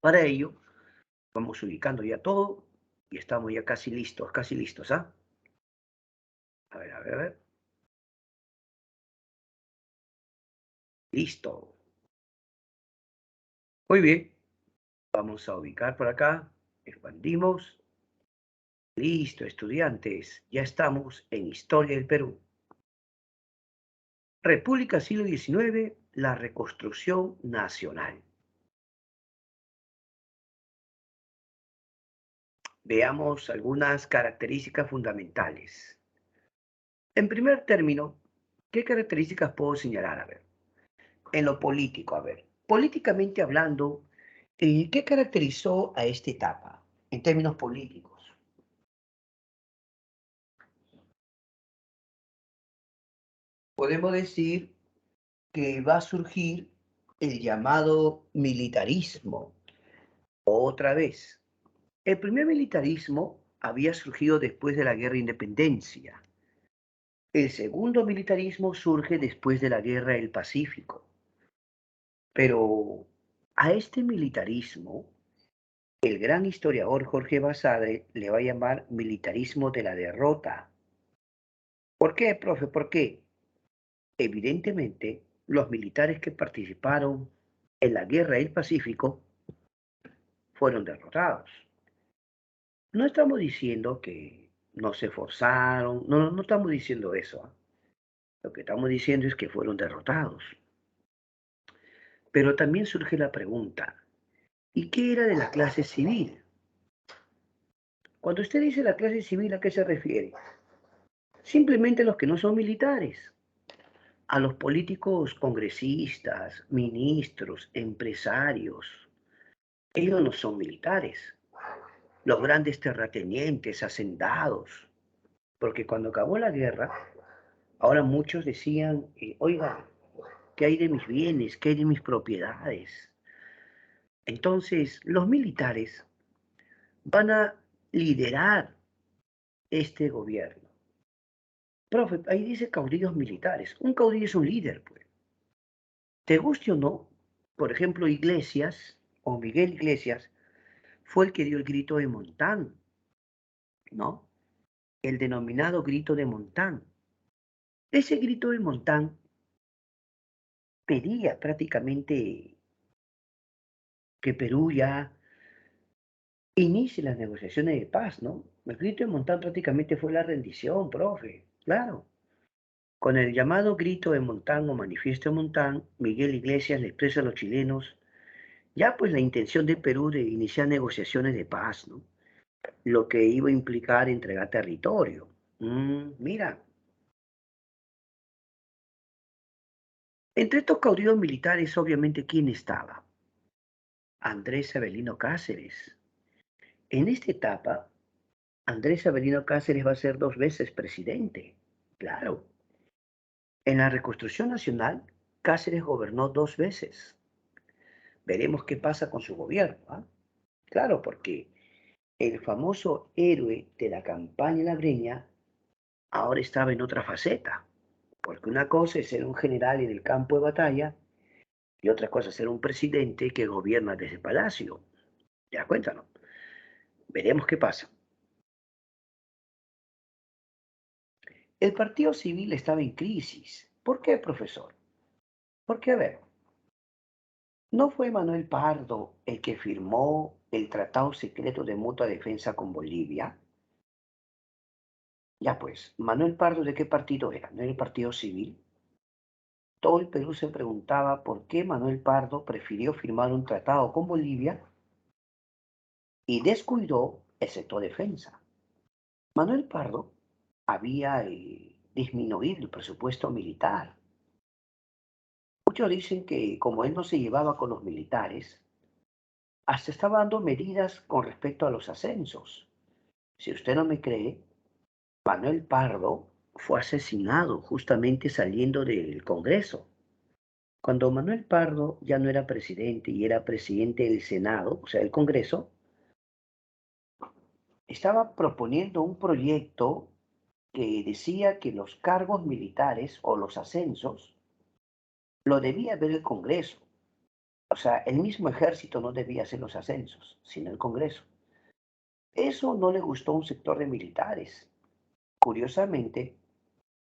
Para ello, vamos ubicando ya todo y estamos ya casi listos, ¿ah? A ver, a ver, a ver. Listo. Muy bien. Vamos a ubicar por acá. Expandimos. Listo, estudiantes. Ya estamos en Historia del Perú. República siglo XIX, la reconstrucción nacional. Veamos algunas características fundamentales. En primer término, ¿qué características puedo señalar? A ver, en lo político, a ver, políticamente hablando, ¿qué caracterizó a esta etapa en términos políticos? Podemos decir que va a surgir el llamado militarismo. Otra vez, el primer militarismo había surgido después de la Guerra de Independencia. El segundo militarismo surge después de la Guerra del Pacífico. Pero a este militarismo, el gran historiador Jorge Basadre le va a llamar militarismo de la derrota. ¿Por qué, profe? ¿Por qué? Evidentemente, los militares que participaron en la Guerra del Pacífico fueron derrotados. No estamos diciendo que no se esforzaron, no estamos diciendo eso. ¿Ah? Lo que estamos diciendo es que fueron derrotados. Pero también surge la pregunta, ¿y qué era de la clase civil? Cuando usted dice la clase civil, ¿a qué se refiere? Simplemente los que no son militares, a los políticos congresistas, ministros, empresarios. Ellos no son militares. Los grandes terratenientes, hacendados. Porque cuando acabó la guerra, ahora muchos decían, oiga, ¿qué hay de mis bienes? ¿Qué hay de mis propiedades? Entonces, los militares van a liderar este gobierno. Profe, ahí dice caudillos militares. Un caudillo es un líder, pues. Te guste o no, por ejemplo, Iglesias o Miguel Iglesias fue el que dio el grito de Montán, ¿no? El denominado grito de Montán. Ese grito de Montán pedía prácticamente que Perú ya inicie las negociaciones de paz, ¿no? El grito de Montán prácticamente fue la rendición, profe, claro. Con el llamado grito de Montán o manifiesto de Montán, Miguel Iglesias le expresa a los chilenos ya pues la intención de Perú de iniciar negociaciones de paz, ¿no? Lo que iba a implicar entregar territorio. Mira, entre estos caudillos militares, obviamente, ¿quién estaba? Andrés Avelino Cáceres. En esta etapa, Andrés Avelino Cáceres va a ser 2 veces presidente. Claro. En la reconstrucción nacional, Cáceres gobernó 2 veces. Veremos qué pasa con su gobierno. ¿Ah? Claro, porque el famoso héroe de la campaña La Breña ahora estaba en otra faceta. Porque una cosa es ser un general en el campo de batalla y otra cosa es ser un presidente que gobierna desde el palacio. Ya cuéntanos. Veremos qué pasa. El partido civil estaba en crisis. ¿Por qué, profesor? Porque, a ver, ¿no fue Manuel Pardo el que firmó el Tratado Secreto de Mutua Defensa con Bolivia? Ya pues, Manuel Pardo, ¿de qué partido era? ¿No era el Partido Civil? Todo el Perú se preguntaba por qué Manuel Pardo prefirió firmar un tratado con Bolivia y descuidó el sector defensa. Manuel Pardo había disminuido el presupuesto militar. Muchos dicen que como él no se llevaba con los militares, hasta estaba dando medidas con respecto a los ascensos. Si usted no me cree, Manuel Pardo fue asesinado justamente saliendo del Congreso. Cuando Manuel Pardo ya no era presidente y era presidente del Senado, o sea, del Congreso, estaba proponiendo un proyecto que decía que los cargos militares o los ascensos lo debía ver el Congreso. O sea, el mismo ejército no debía hacer los ascensos, sino el Congreso. Eso no le gustó a un sector de militares. Curiosamente,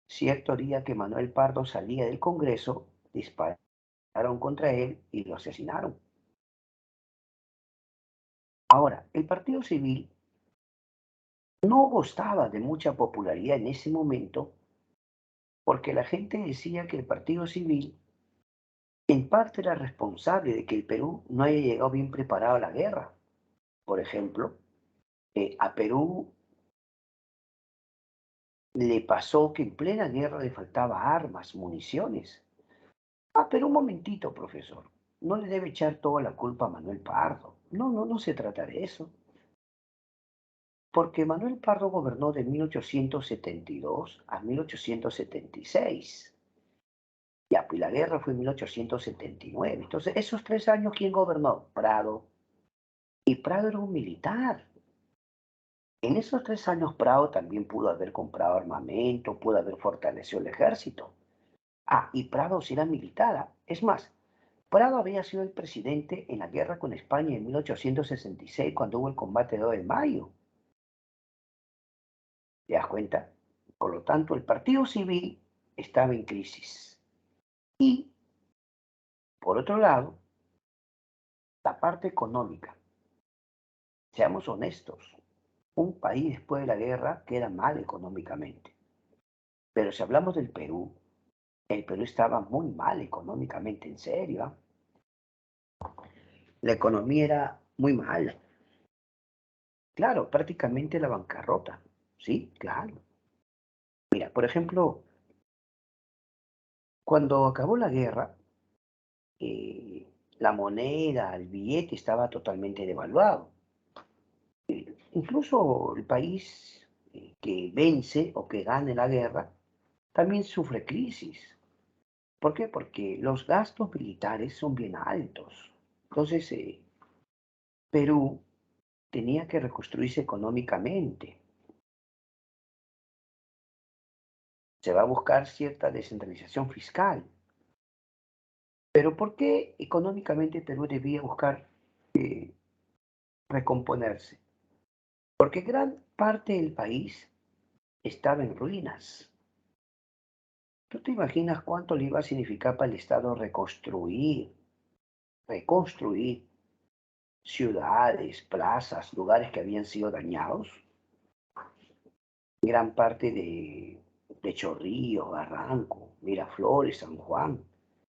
cierto día que Manuel Pardo salía del Congreso, dispararon contra él y lo asesinaron. Ahora, el Partido Civil no gozaba de mucha popularidad en ese momento porque la gente decía que el Partido Civil en parte era responsable de que el Perú no haya llegado bien preparado a la guerra. Por ejemplo, a Perú le pasó que en plena guerra le faltaba armas, municiones. Ah, pero un momentito, profesor. No le debe echar toda la culpa a Manuel Pardo. No, no, no se trata de eso. Porque Manuel Pardo gobernó de 1872 a 1876. Ya, pues la guerra fue en 1879. Entonces, esos 3 años, ¿quién gobernó? Prado. Y Prado era un militar. En esos 3 años, Prado también pudo haber comprado armamento, pudo haber fortalecido el ejército. Ah, y Prado sí era militar. Es más, Prado había sido el presidente en la guerra con España en 1866, cuando hubo el combate de 2 de mayo. ¿Te das cuenta? Por lo tanto, el Partido Civil estaba en crisis. Y, por otro lado, la parte económica. Seamos honestos, un país después de la guerra queda mal económicamente. Pero si hablamos del Perú, el Perú estaba muy mal económicamente, en serio. La economía era muy mala. Claro, prácticamente la bancarrota. Sí, claro. Mira, por ejemplo, cuando acabó la guerra, eh, la moneda, el billete estaba totalmente devaluado. Incluso el país que vence o que gane la guerra también sufre crisis. ¿Por qué? Porque los gastos militares son bien altos. Entonces, Perú tenía que reconstruirse económicamente. Se va a buscar cierta descentralización fiscal. Pero ¿por qué económicamente Perú debía buscar recomponerse? Porque gran parte del país estaba en ruinas. ¿Tú te imaginas cuánto le iba a significar para el Estado reconstruir ciudades, plazas, lugares que habían sido dañados? Gran parte de Chorrillos, Barranco, Miraflores, San Juan,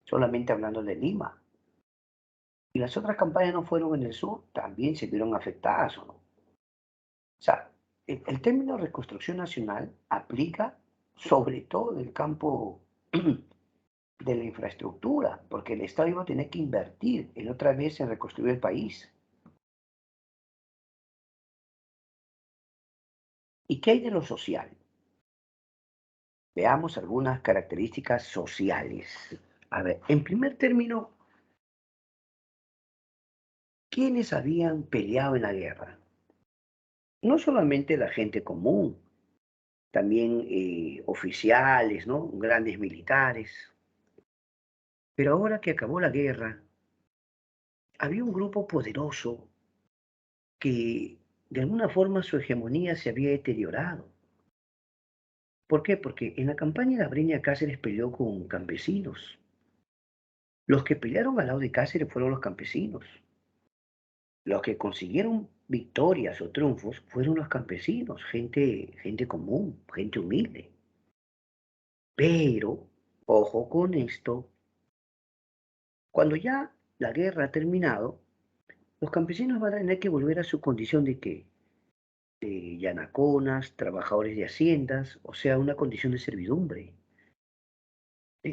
solamente hablando de Lima. Y las otras campañas no fueron en el sur, también se vieron afectadas, ¿o no? O sea, el término reconstrucción nacional aplica sobre todo en el campo de la infraestructura, porque el Estado iba a tener que invertir en otra vez en reconstruir el país. ¿Y qué hay de lo social? Veamos algunas características sociales. A ver, en primer término, ¿quiénes habían peleado en la guerra? No solamente la gente común, también oficiales, ¿no? Grandes militares. Pero ahora que acabó la guerra, había un grupo poderoso que de alguna forma su hegemonía se había deteriorado. ¿Por qué? Porque en la campaña de Breña Cáceres peleó con campesinos. Los que pelearon al lado de Cáceres fueron los campesinos. Los que consiguieron victorias o triunfos fueron los campesinos, gente común, gente humilde. Pero, ojo con esto, cuando ya la guerra ha terminado, los campesinos van a tener que volver a su condición de qué? De yanaconas, trabajadores de haciendas, o sea, una condición de servidumbre.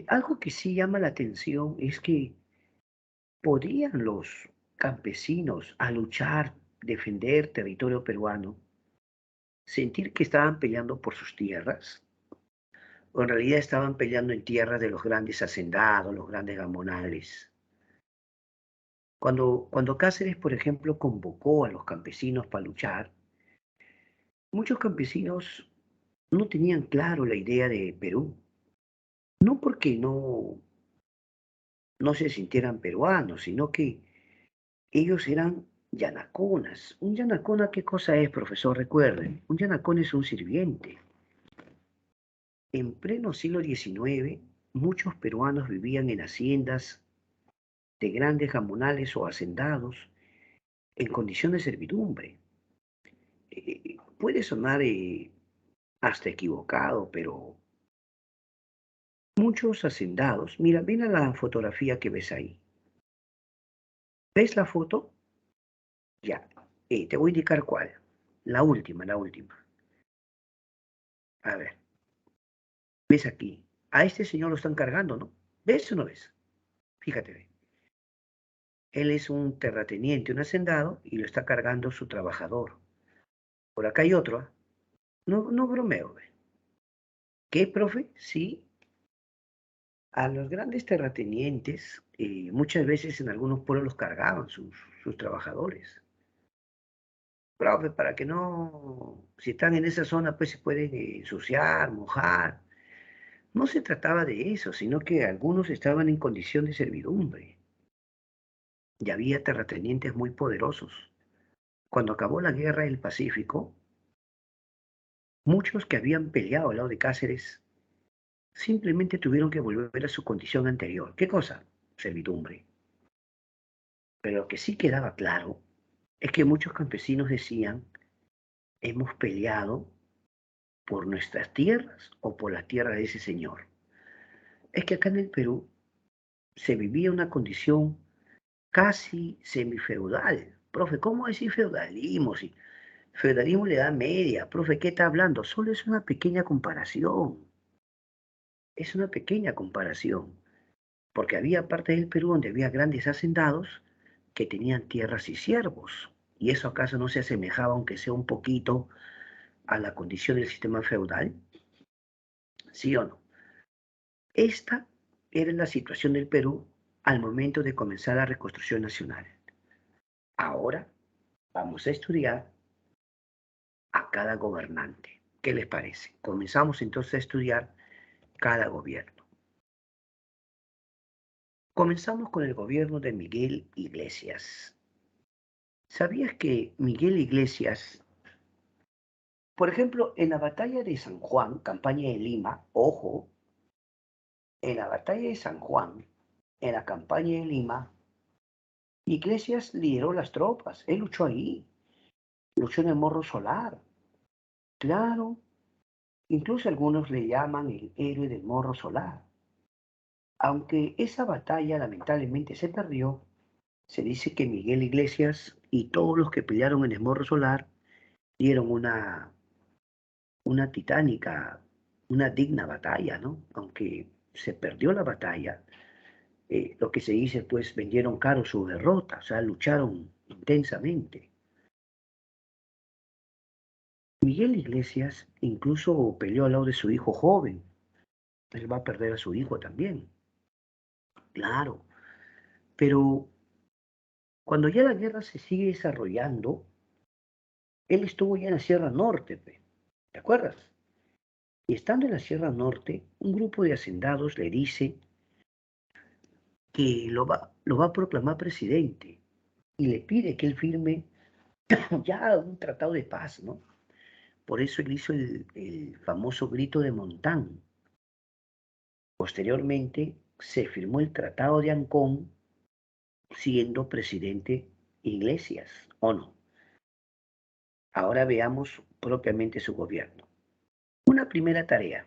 Algo que sí llama la atención es que podían los campesinos a luchar, defender territorio peruano, sentir que estaban peleando por sus tierras, o en realidad estaban peleando en tierras de los grandes hacendados, los grandes gamonales. Cuando Cáceres, por ejemplo, convocó a los campesinos para luchar, muchos campesinos no tenían claro la idea de Perú. No porque no se sintieran peruanos, sino que ellos eran yanaconas. ¿Un yanacona qué cosa es, profesor? Recuerden, un yanacón es un sirviente. En pleno siglo XIX, muchos peruanos vivían en haciendas de grandes gamonales o hacendados en condición de servidumbre. Puede sonar hasta equivocado, pero muchos hacendados, mira, mira la fotografía que ves ahí. ¿Ves la foto? Ya. Te voy a indicar cuál. La última, la última. A ver, ves aquí. A este señor lo están cargando, ¿no? ¿Ves o no ves? Fíjate, ve. Él es un terrateniente, un hacendado, y lo está cargando su trabajador. Por acá hay otro, ¿ah? No, no bromeo, ve. ¿Qué, profe? Sí, a los grandes terratenientes, muchas veces en algunos pueblos los cargaban sus trabajadores. Profe, para que no, si están en esa zona, pues se pueden ensuciar, mojar. No se trataba de eso, sino que algunos estaban en condición de servidumbre y había terratenientes muy poderosos. Cuando acabó la guerra del Pacífico, muchos que habían peleado al lado de Cáceres simplemente tuvieron que volver a su condición anterior. ¿Qué cosa? Servidumbre. Pero lo que sí quedaba claro es que muchos campesinos decían, hemos peleado por nuestras tierras o por la tierra de ese señor. Es que acá en el Perú se vivía una condición casi semifeudal. Profe, ¿cómo decir feudalismo? Si feudalismo le da media. Profe, ¿qué está hablando? Solo es una pequeña comparación. Es una pequeña comparación. Porque había partes del Perú donde había grandes hacendados que tenían tierras y siervos. ¿Y eso acaso no se asemejaba, aunque sea un poquito, a la condición del sistema feudal? ¿Sí o no? Esta era la situación del Perú al momento de comenzar la reconstrucción nacional. Ahora vamos a estudiar a cada gobernante. ¿Qué les parece? Comenzamos entonces a estudiar cada gobierno. Comenzamos con el gobierno de Miguel Iglesias. ¿Sabías que Miguel Iglesias, por ejemplo, en la batalla de San Juan, campaña de Lima, ojo, en la batalla de San Juan, en la campaña de Lima, Iglesias lideró las tropas, él luchó ahí, luchó en el Morro Solar, claro, incluso algunos le llaman el héroe del Morro Solar. Aunque esa batalla lamentablemente se perdió, se dice que Miguel Iglesias y todos los que pelearon en el Morro Solar dieron una titánica, una digna batalla, ¿no? Aunque se perdió la batalla, lo que se dice, pues vendieron caro su derrota, o sea, lucharon intensamente. Miguel Iglesias incluso peleó al lado de su hijo joven. Él va a perder a su hijo también, claro. Pero cuando ya la guerra se sigue desarrollando, él estuvo ya en la Sierra Norte, ¿te acuerdas? Y estando en la Sierra Norte, un grupo de hacendados le dice que lo va a proclamar presidente y le pide que él firme ya un tratado de paz, ¿no? Por eso él hizo el famoso grito de Montán. Posteriormente se firmó el Tratado de Ancón siendo presidente Iglesias, ¿o no? Ahora veamos propiamente su gobierno. Una primera tarea.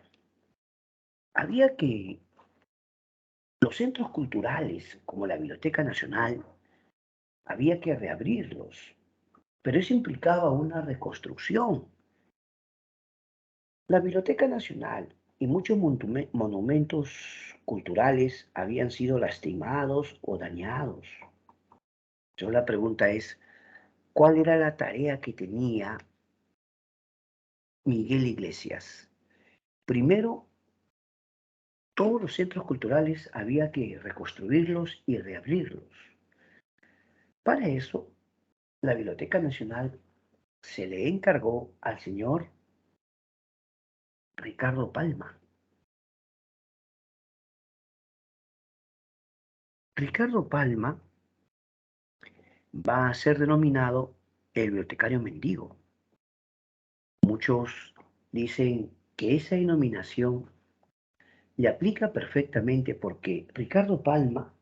Había que los centros culturales, como la Biblioteca Nacional, había que reabrirlos, pero eso implicaba una reconstrucción. La Biblioteca Nacional y muchos monumentos culturales habían sido lastimados o dañados. Entonces la pregunta es, ¿cuál era la tarea que tenía Miguel Iglesias? Primero, todos los centros culturales había que reconstruirlos y reabrirlos. Para eso, la Biblioteca Nacional se le encargó al señor Ricardo Palma. Ricardo Palma va a ser denominado el bibliotecario mendigo. Muchos dicen que esa denominación le aplica perfectamente porque Ricardo Palma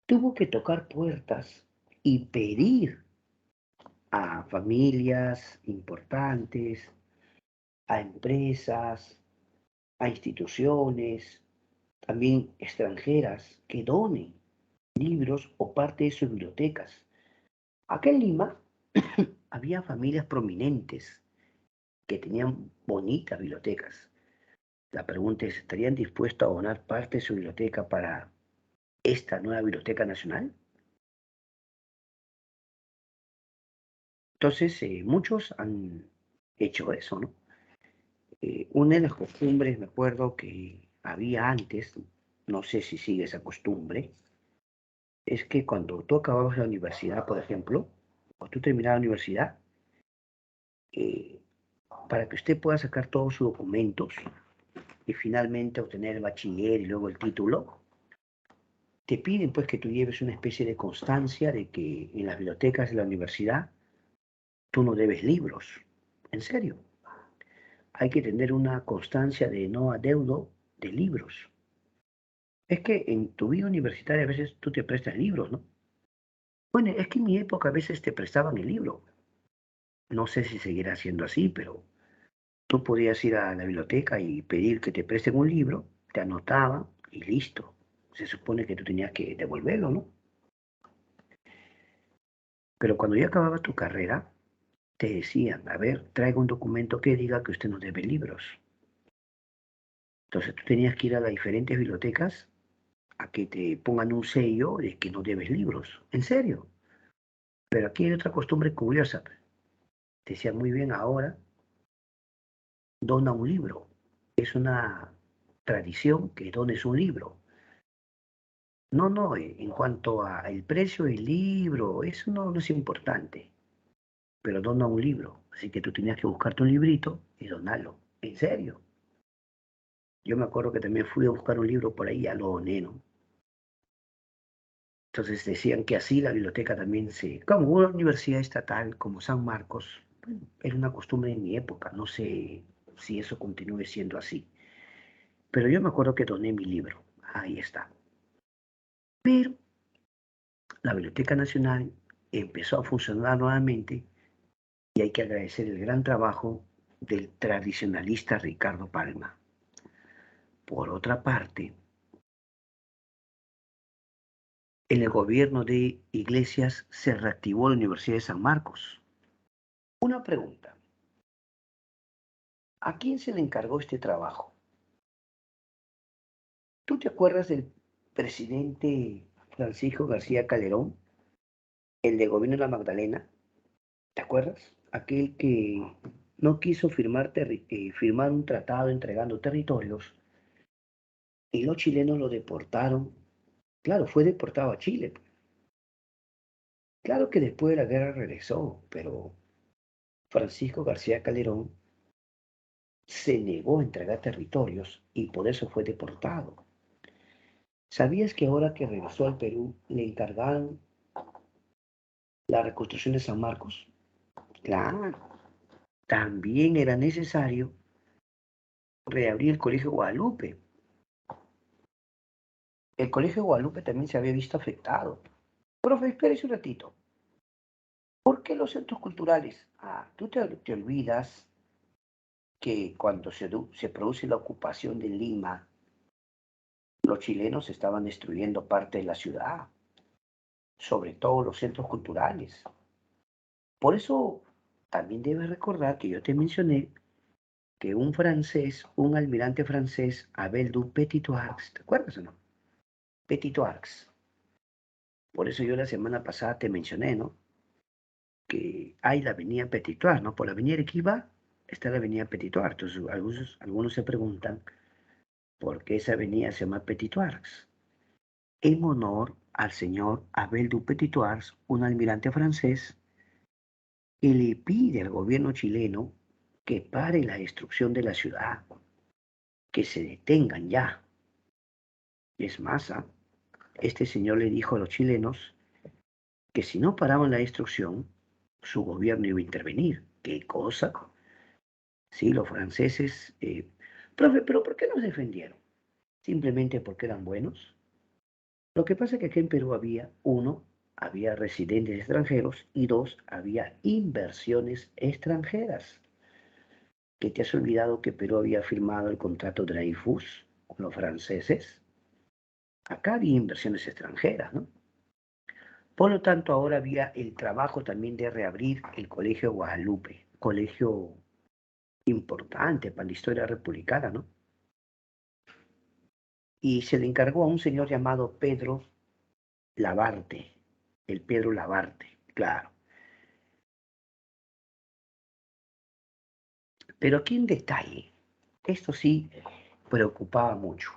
tuvo que tocar puertas y pedir a familias importantes, a empresas, a instituciones, también extranjeras, que donen libros o parte de sus bibliotecas. Acá en Lima había familias prominentes que tenían bonitas bibliotecas. La pregunta es, ¿estarían dispuestos a donar parte de su biblioteca para esta nueva Biblioteca Nacional? Entonces, muchos han hecho eso, ¿no? Una de las costumbres, me acuerdo que había antes, no sé si sigue esa costumbre, es que cuando tú acababas la universidad, por ejemplo, o tú terminabas la universidad, eh, para que usted pueda sacar todos sus documentos y finalmente obtener el bachiller y luego el título, te piden pues que tú lleves una especie de constancia de que en las bibliotecas de la universidad tú no debes libros. En serio, hay que tener una constancia de no adeudo de libros. Es que en tu vida universitaria a veces tú te prestas libros, ¿no? Bueno, es que en mi época a veces te prestaban el libro. No sé si seguirá siendo así, pero tú podías ir a la biblioteca y pedir que te presten un libro, te anotaban y listo. Se supone que tú tenías que devolverlo, ¿no? Pero cuando ya acababa tu carrera, te decían, a ver, traiga un documento que diga que usted no debe libros. Entonces tú tenías que ir a las diferentes bibliotecas a que te pongan un sello de que no debes libros. En serio. Pero aquí hay otra costumbre curiosa. Te decían muy bien ahora, dona un libro. Es una tradición que dones un libro. No, no, en cuanto al precio del libro, eso no es importante, pero dona un libro. Así que tú tenías que buscarte un librito y donarlo. En serio. Yo me acuerdo que también fui a buscar un libro por ahí, ya lo doné, ¿no? Entonces decían que así la biblioteca también como una universidad estatal como San Marcos, bueno, era una costumbre en mi época, no sé si eso continúe siendo así. Pero yo me acuerdo que doné mi libro, ahí está. Pero la Biblioteca Nacional empezó a funcionar nuevamente y hay que agradecer el gran trabajo del tradicionalista Ricardo Palma. Por otra parte, en el gobierno de Iglesias se reactivó la Universidad de San Marcos. Una pregunta, ¿a quién se le encargó este trabajo? ¿Tú te acuerdas del presidente Francisco García Calderón, el de gobierno de la Magdalena? ¿Te acuerdas? Aquel que no quiso firmar un tratado entregando territorios y los chilenos lo deportaron. Claro, fue deportado a Chile. Claro que después de la guerra regresó, pero Francisco García Calderón se negó a entregar territorios y por eso fue deportado. ¿Sabías que ahora que regresó al Perú le encargaron la reconstrucción de San Marcos? Claro, también era necesario reabrir el Colegio Guadalupe. El Colegio Guadalupe también se había visto afectado. Profe, espérese un ratito. ¿Por qué los centros culturales? Tú te olvidas que cuando se produce la ocupación de Lima, los chilenos estaban destruyendo parte de la ciudad, sobre todo los centros culturales. Por eso también debes recordar que yo te mencioné que un francés, un almirante francés, Abel du Petit-Arcs, ¿te acuerdas o no? Petit-Arcs. Por eso yo la semana pasada te mencioné, ¿no? Que hay la avenida Petit-Arcs, ¿no? Por la avenida Equiva está la avenida Petit-Arcs. Entonces algunos se preguntan por qué esa avenida se llama Petit-Arcs. En honor al señor Abel du Petit-Arcs, un almirante francés que le pide al gobierno chileno que pare la destrucción de la ciudad, que se detengan ya. Es más, este señor le dijo a los chilenos que si no paraban la destrucción, su gobierno iba a intervenir. ¿Qué cosa? Sí, los franceses... profe, pero ¿por qué nos defendieron? ¿Simplemente porque eran buenos? Lo que pasa es que aquí en Perú había residentes extranjeros y dos, había inversiones extranjeras. ¿Que te has olvidado que Perú había firmado el contrato Dreyfus con los franceses? Acá había inversiones extranjeras, ¿no? Por lo tanto, ahora había el trabajo también de reabrir el Colegio Guadalupe, colegio importante para la historia republicana, ¿no? Y se le encargó a un señor llamado Pedro Labarte, el Pedro Labarte, claro. Pero aquí en detalle, esto sí preocupaba mucho,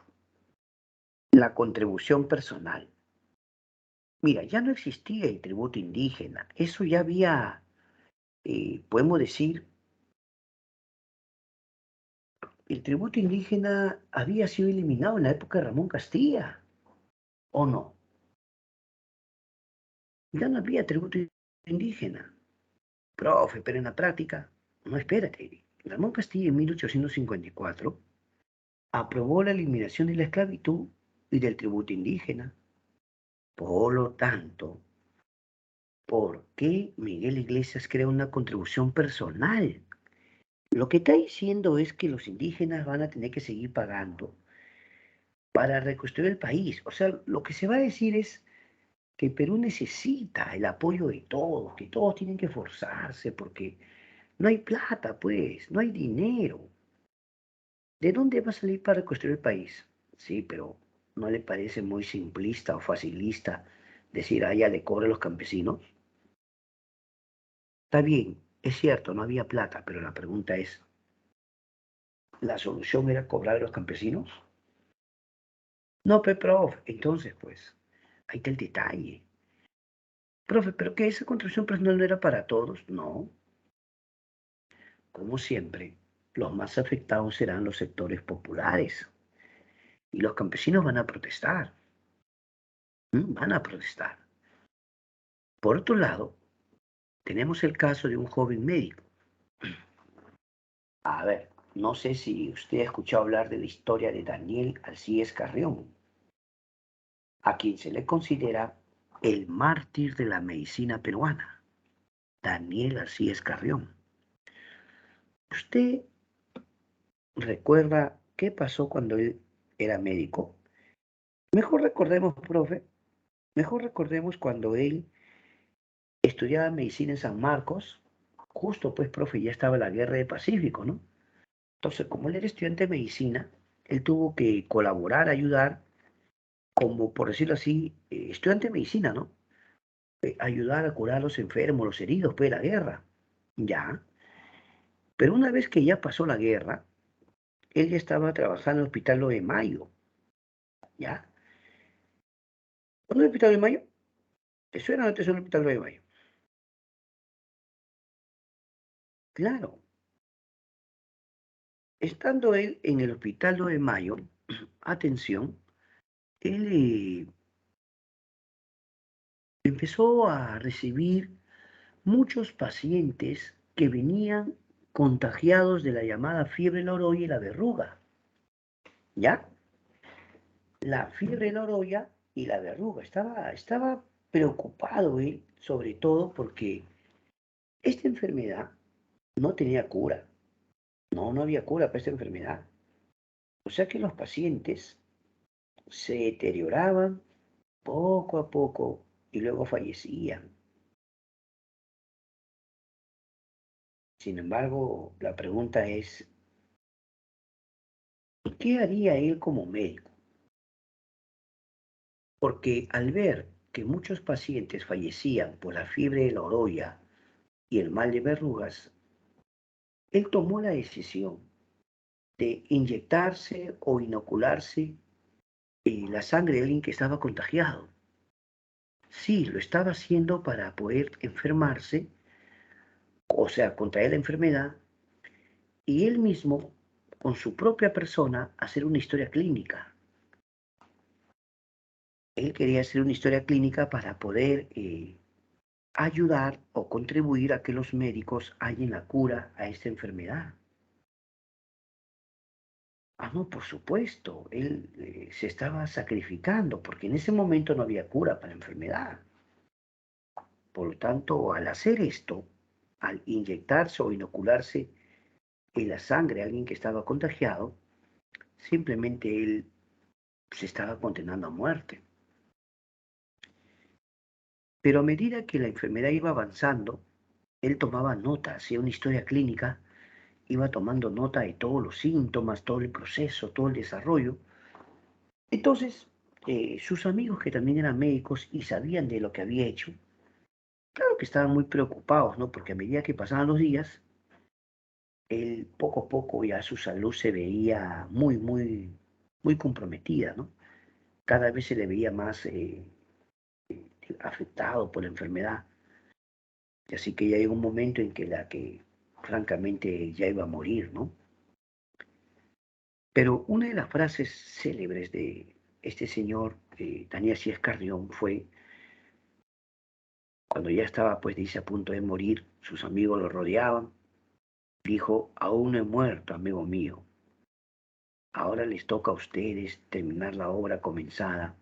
la contribución personal. Mira, ya no existía el tributo indígena, eso ya había, podemos decir, el tributo indígena había sido eliminado en la época de Ramón Castilla, ¿o no? Ya no había tributo indígena. Profe, pero en la práctica, no, espérate. Ramón Castilla en 1854 aprobó la eliminación de la esclavitud y del tributo indígena. Por lo tanto, ¿por qué Miguel Iglesias crea una contribución personal? Lo que está diciendo es que los indígenas van a tener que seguir pagando para reconstruir el país. O sea, lo que se va a decir es que Perú necesita el apoyo de todos, que todos tienen que esforzarse porque no hay plata, pues, no hay dinero. ¿De dónde va a salir para reconstruir el país? Sí, pero ¿no le parece muy simplista o facilista decir, ah, ya le cobro a los campesinos? Está bien, es cierto, no había plata, pero la pregunta es, ¿la solución era cobrar a los campesinos? No, profe, entonces pues, ahí está el detalle. Profe, ¿pero que esa contribución personal no era para todos? No, como siempre, los más afectados serán los sectores populares y los campesinos van a protestar, van a protestar. Por otro lado, tenemos el caso de un joven médico. A ver, no sé si usted ha escuchado hablar de la historia de Daniel Alcíes Carrión, a quien se le considera el mártir de la medicina peruana, Daniel Alcíes Carrión. ¿Usted recuerda qué pasó cuando él era médico? Mejor recordemos, profe, mejor recordemos cuando él estudiaba medicina en San Marcos, justo pues, profe, ya estaba la guerra del Pacífico, ¿no? Entonces, como él era estudiante de medicina, él tuvo que colaborar, ayudar, como por decirlo así, estudiante de medicina, ¿no? Ayudar a curar a los enfermos, los heridos, pues, de la guerra. Ya. Pero una vez que ya pasó la guerra, él ya estaba trabajando en el Hospital 9 de Mayo. ¿Ya? ¿Cuándo es el Hospital 9 de Mayo? ¿Te suena o no te suena el Hospital 9 de Mayo? Claro. Estando él en el Hospital 9 de Mayo, atención, él empezó a recibir muchos pacientes que venían contagiados de la llamada fiebre loroya y la verruga. ¿Ya? La fiebre loroya y la verruga. Estaba preocupado él, sobre todo porque esta enfermedad no tenía cura. No, no había cura para esta enfermedad. O sea que los pacientes se deterioraban poco a poco y luego fallecían. Sin embargo, la pregunta es, ¿qué haría él como médico? Porque al ver que muchos pacientes fallecían por la fiebre de la oroya y el mal de verrugas, él tomó la decisión de inyectarse o inocularse la sangre de alguien que estaba contagiado. Sí, lo estaba haciendo para poder enfermarse, o sea, contraer la enfermedad, y él mismo, con su propia persona, hacer una historia clínica. Él quería hacer una historia clínica para poder ayudar o contribuir a que los médicos hallen la cura a esta enfermedad. Ah, no, por supuesto, él se estaba sacrificando porque en ese momento no había cura para la enfermedad. Por lo tanto, al hacer esto, al inyectarse o inocularse en la sangre a alguien que estaba contagiado, simplemente él se estaba condenando a muerte. Pero a medida que la enfermedad iba avanzando, él tomaba nota, hacía una historia clínica, iba tomando nota de todos los síntomas, todo el proceso, todo el desarrollo. Entonces, sus amigos que también eran médicos y sabían de lo que había hecho, claro que estaban muy preocupados, ¿no? Porque a medida que pasaban los días, él poco a poco ya su salud se veía muy comprometida, ¿no? Cada vez se le veía más afectado por la enfermedad. Y así que ya llegó un momento en que francamente ya iba a morir, ¿no? Pero una de las frases célebres de este señor, Daniel Cíes Carrión, fue cuando ya estaba, pues dice, a punto de morir, sus amigos lo rodeaban, dijo, aún no he muerto, amigo mío. Ahora les toca a ustedes terminar la obra comenzada,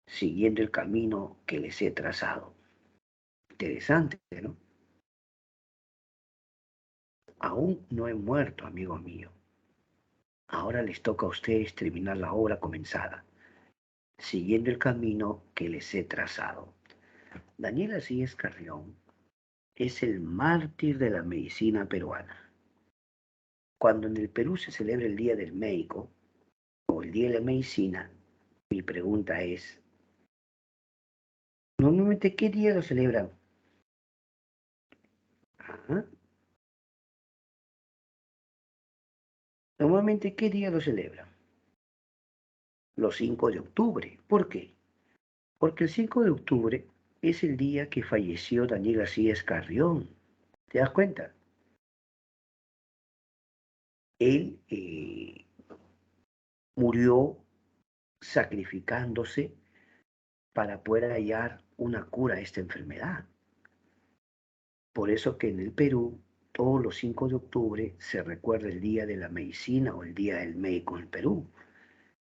siguiendo el camino que les he trazado. Interesante, ¿no? Aún no he muerto, amigo mío. Ahora les toca a ustedes terminar la obra comenzada, siguiendo el camino que les he trazado. Daniel Asíes Carrión es el mártir de la medicina peruana. Cuando en el Perú se celebra el Día del Médico o el Día de la Medicina, mi pregunta es, normalmente, ¿qué día lo celebran? Ajá. Normalmente, ¿qué día lo celebran? Los 5 de octubre. ¿Por qué? Porque el 5 de octubre es el día que falleció Daniel Asíes Carrión. ¿Te das cuenta? Él murió sacrificándose para poder hallar una cura a esta enfermedad. Por eso que en el Perú, todos los 5 de octubre se recuerda el Día de la Medicina o el Día del Médico en el Perú.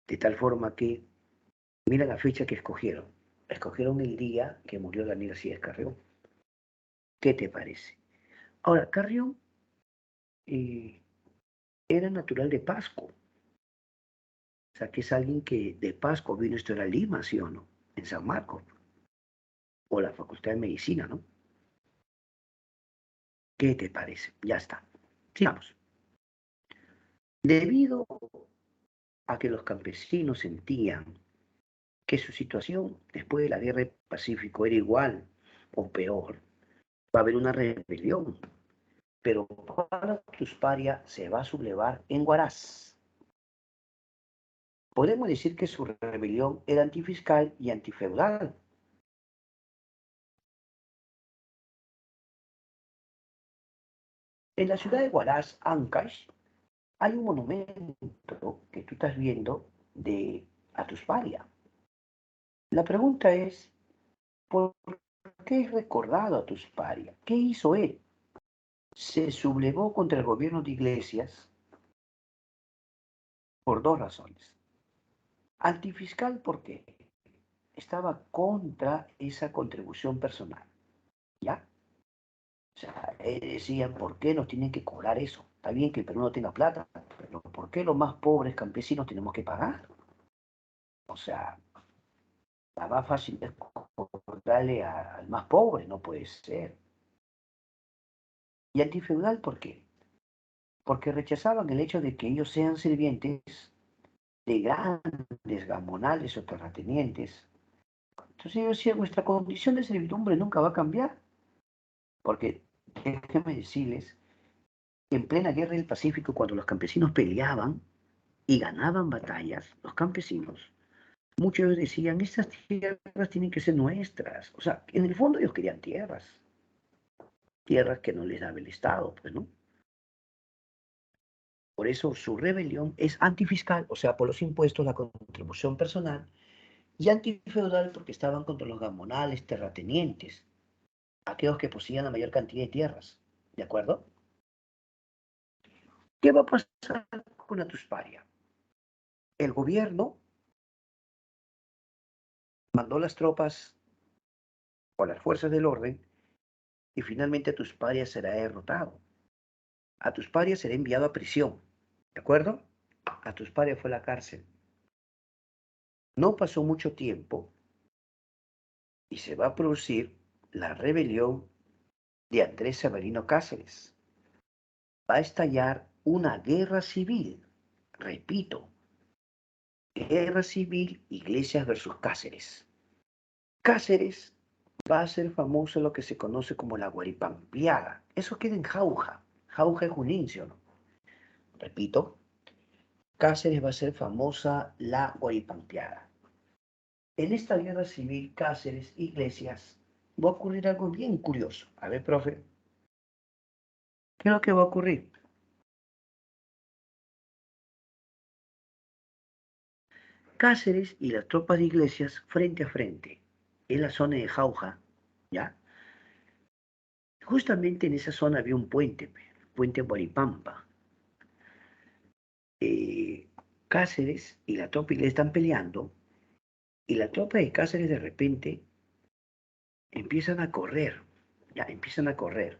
De tal forma que, mira la fecha que escogieron. Escogieron el día que murió Daniel Cíes Carrión. ¿Qué te parece? Ahora, Carrión eh, era natural de Pasco. O sea, que es alguien que de Pasco vino, esto era Lima, ¿sí o no? En San Marcos. O la Facultad de Medicina, ¿no? ¿Qué te parece? Ya está. Sigamos. Debido a que los campesinos sentían que su situación después de la guerra del Pacífico era igual o peor, va a haber una rebelión, pero para Tusparia se va a sublevar en Huaraz. Podemos decir que su rebelión era antifiscal y antifeudal. En la ciudad de Huaraz, Ancash, hay un monumento que tú estás viendo de Atusparia. La pregunta es, ¿por qué es recordado Atusparia? ¿Qué hizo él? Se sublevó contra el gobierno de Iglesias por dos razones. Antifiscal porque estaba contra esa contribución personal, ¿ya? O sea, decían, ¿por qué nos tienen que cobrar eso? Está bien que el Perú no tenga plata, pero ¿por qué los más pobres campesinos tenemos que pagar? O sea, la más fácil es cobrarle al más pobre, no puede ser. Y antifeudal, ¿por qué? Porque rechazaban el hecho de que ellos sean sirvientes de grandes gamonales o terratenientes. Entonces ellos decían, nuestra condición de servidumbre nunca va a cambiar, porque déjenme decirles, en plena guerra del Pacífico, cuando los campesinos peleaban y ganaban batallas, los campesinos, muchos decían, estas tierras tienen que ser nuestras. O sea, en el fondo ellos querían tierras, tierras que no les daba el Estado, pues, ¿no? Por eso su rebelión es antifiscal, o sea, por los impuestos, la contribución personal, y antifeudal porque estaban contra los gamonales, terratenientes, aquellos que poseían la mayor cantidad de tierras. ¿De acuerdo? ¿Qué va a pasar con la Tusparia? El gobierno mandó las tropas o las fuerzas del orden y finalmente Tusparia será derrotado. A Tusparia será enviado a prisión. ¿De acuerdo? A Tusparia fue la cárcel. No pasó mucho tiempo y se va a producir la rebelión de Andrés Severino Cáceres. Va a estallar una guerra civil. Repito, guerra civil, Iglesias versus Cáceres. Cáceres va a ser famoso lo que se conoce como la Guaripampiada. Eso queda en Jauja. Jauja es Junín, ¿sí o no? Repito, Cáceres va a ser famosa la Guaripampiada. En esta guerra civil Cáceres-Iglesias va a ocurrir algo bien curioso. A ver, profe, ¿qué es lo que va a ocurrir? Cáceres y las tropas de Iglesias frente a frente, en la zona de Jauja, ¿ya? Justamente en esa zona había un puente, puente Guaripampa. Cáceres y la tropa inglesa están peleando y la tropa de Cáceres de repente empiezan a correr, ya empiezan a correr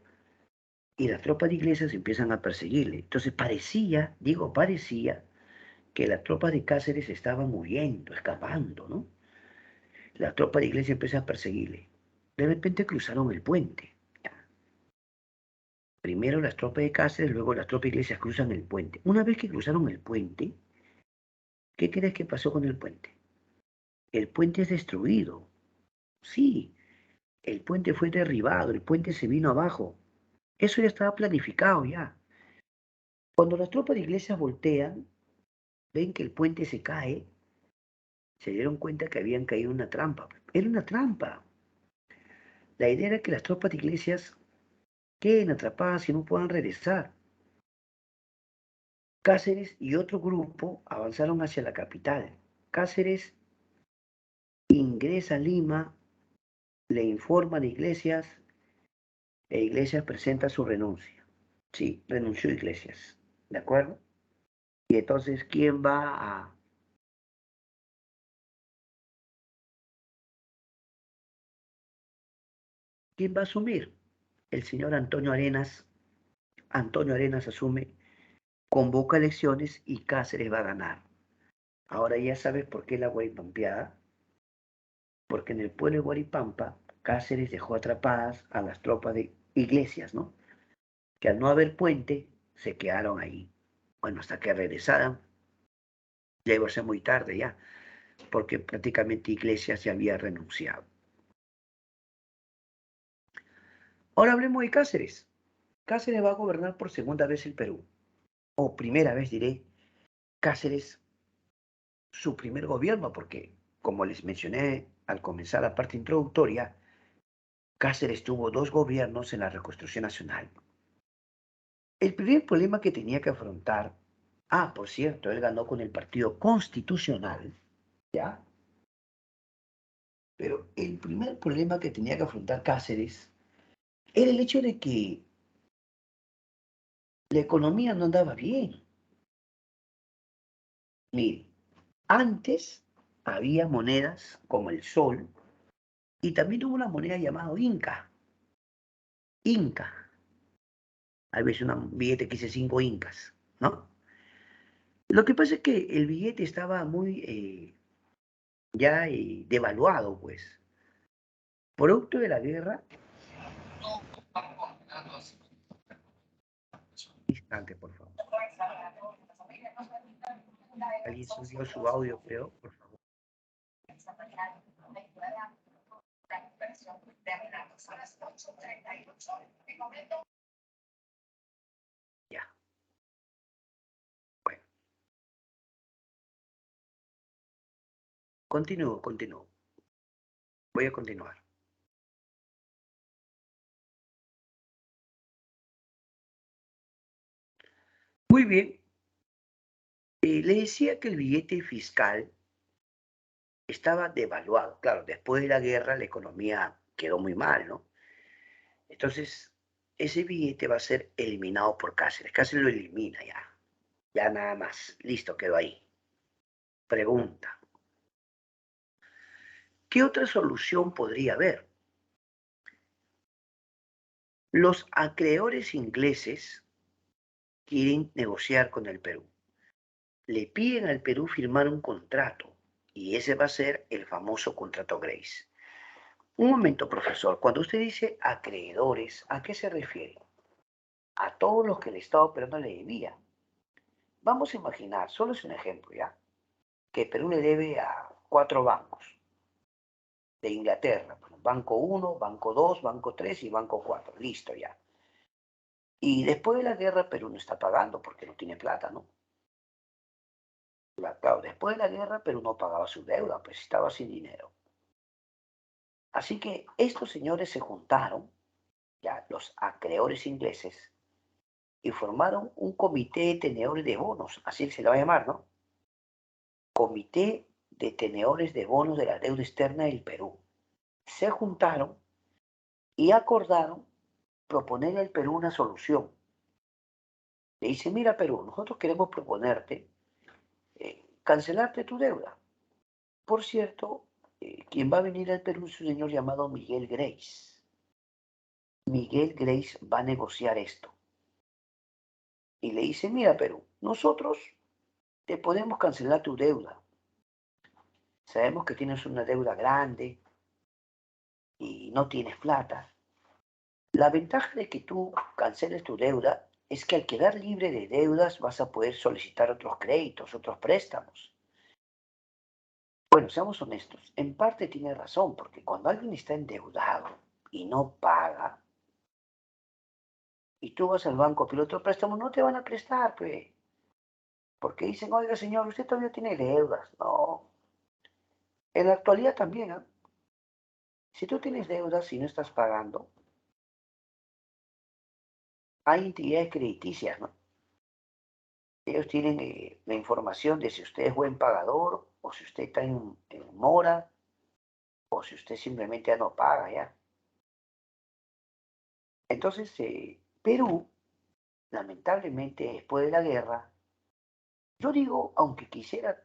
y las tropas de Iglesias empiezan a perseguirle. Entonces parecía que las tropas de Cáceres estaban huyendo, escapando, ¿no? La tropa de Iglesias empieza a perseguirle. De repente cruzaron el puente. Primero las tropas de Cáceres, luego las tropas de Iglesias cruzan el puente. Una vez que cruzaron el puente, ¿qué crees que pasó con el puente? El puente es destruido. Sí, el puente fue derribado, el puente se vino abajo. Eso ya estaba planificado ya. Cuando las tropas de Iglesias voltean, ven que el puente se cae, se dieron cuenta que habían caído en una trampa. Era una trampa. La idea era que las tropas de Iglesias queden atrapadas y no puedan regresar. Cáceres y otro grupo avanzaron hacia la capital. Cáceres ingresa a Lima, le informan a Iglesias e Iglesias presenta su renuncia. Sí, renunció Iglesias. ¿De acuerdo? Y entonces, quién va a asumir? El señor Antonio Arenas. Antonio Arenas asume, convoca elecciones y Cáceres va a ganar. Ahora ya sabes por qué la Guaripampeada. Porque en el pueblo de Guaripampa, Cáceres dejó atrapadas a las tropas de Iglesias, ¿no? Que al no haber puente, se quedaron ahí. Bueno, hasta que regresaran, ya iba a ser muy tarde ya, porque prácticamente Iglesias se había renunciado. Ahora hablemos de Cáceres. Cáceres va a gobernar por segunda vez el Perú, o primera vez diré, Cáceres su primer gobierno, porque como les mencioné al comenzar la parte introductoria, Cáceres tuvo dos gobiernos en la reconstrucción nacional. El primer problema que tenía que afrontar, por cierto, él ganó con el Partido Constitucional, ¿ya? Pero el primer problema que tenía que afrontar Cáceres era el hecho de que la economía no andaba bien. Mire, antes había monedas como el sol y también hubo una moneda llamada Inca. Inca. Hay veces un billete que dice 5 incas, ¿no? Lo que pasa es que el billete estaba muy ya devaluado, pues. Producto de la guerra. Instante, por favor. Alguien subió su audio, creo, por favor. Ya, bueno, continúo. Voy a continuar. Muy bien. Le decía que el billete fiscal estaba devaluado. Claro, después de la guerra la economía quedó muy mal, ¿no? Entonces, ese billete va a ser eliminado por Cáceres. Cáceres lo elimina ya. Ya nada más. Listo, quedó ahí. Pregunta. ¿Qué otra solución podría haber? Los acreedores ingleses quieren negociar con el Perú. Le piden al Perú firmar un contrato y ese va a ser el famoso contrato Grace. Un momento, profesor. Cuando usted dice acreedores, ¿a qué se refiere? A todos los que el Estado peruano le debía. Vamos a imaginar, solo es un ejemplo ya, que Perú le debe a 4 bancos de Inglaterra. Bueno, banco 1, banco 2, banco 3 y banco 4. Listo ya. Y después de la guerra Perú no está pagando porque no tiene plata, ¿no? Claro, después de la guerra Perú no pagaba su deuda, pues estaba sin dinero. Así que estos señores se juntaron, ya los acreedores ingleses, y formaron un comité de tenedores de bonos, así se le va a llamar, ¿no? Comité de tenedores de bonos de la deuda externa del Perú. Se juntaron y acordaron proponerle al Perú una solución. Le dice, mira Perú, nosotros queremos proponerte cancelarte tu deuda. Por cierto, quien va a venir al Perú es un señor llamado Miguel Grace. Miguel Grace va a negociar esto. Y le dice, mira Perú, nosotros te podemos cancelar tu deuda. Sabemos que tienes una deuda grande y no tienes plata. La ventaja de que tú canceles tu deuda es que al quedar libre de deudas vas a poder solicitar otros créditos, otros préstamos. Bueno, seamos honestos, en parte tiene razón, porque cuando alguien está endeudado y no paga, y tú vas al banco a pedir otro préstamo, no te van a prestar, pues. Porque dicen, oiga señor, usted todavía tiene deudas. No. En la actualidad también, ¿eh? Si tú tienes deudas y no estás pagando, hay entidades crediticias, ¿no? Ellos tienen la información de si usted es buen pagador, o si usted está en mora, o si usted simplemente ya no paga, ¿ya? Entonces, Perú, lamentablemente, después de la guerra, yo digo, aunque quisiera,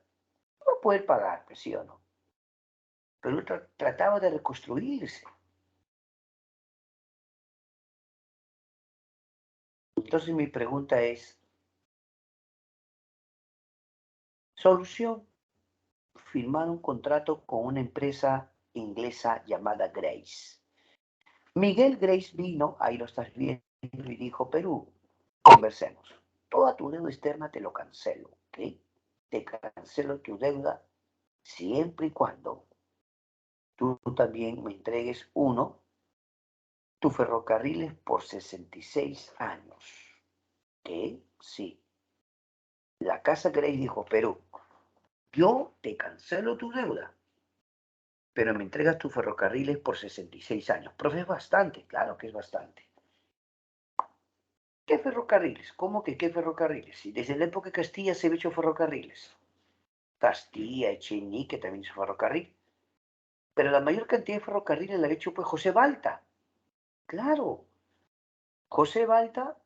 no poder pagar, pues, ¿sí o no? Perú trataba de reconstruirse. Entonces mi pregunta es, solución, firmar un contrato con una empresa inglesa llamada Grace. Miguel Grace vino, ahí lo estás viendo, y dijo, Perú, conversemos. Toda tu deuda externa te lo cancelo, ¿ok? Te cancelo tu deuda siempre y cuando tú también me entregues uno, tu ferrocarriles por 66 años. ¿Qué? Sí. La Casa Grace dijo, Perú, yo te cancelo tu deuda, pero me entregas tus ferrocarriles por 66 años. Profe, es bastante, claro que es bastante. ¿Qué ferrocarriles? ¿Cómo que qué ferrocarriles? Si desde la época de Castilla se han hecho ferrocarriles. Castilla, Echenique también hizo ferrocarril. Pero la mayor cantidad de ferrocarriles la ha hecho pues José Balta. Claro, José Balta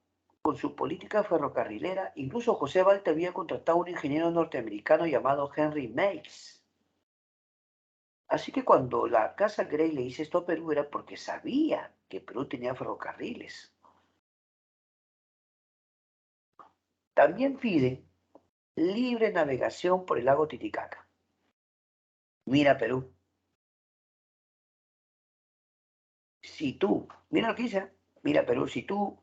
con su política ferrocarrilera, incluso José Balta había contratado a un ingeniero norteamericano llamado Henry Meigs. Así que cuando la Casa Grey le hizo esto a Perú era porque sabía que Perú tenía ferrocarriles. También pide libre navegación por el lago Titicaca. Mira Perú, si tú, mira lo que dice, mira Perú, si tú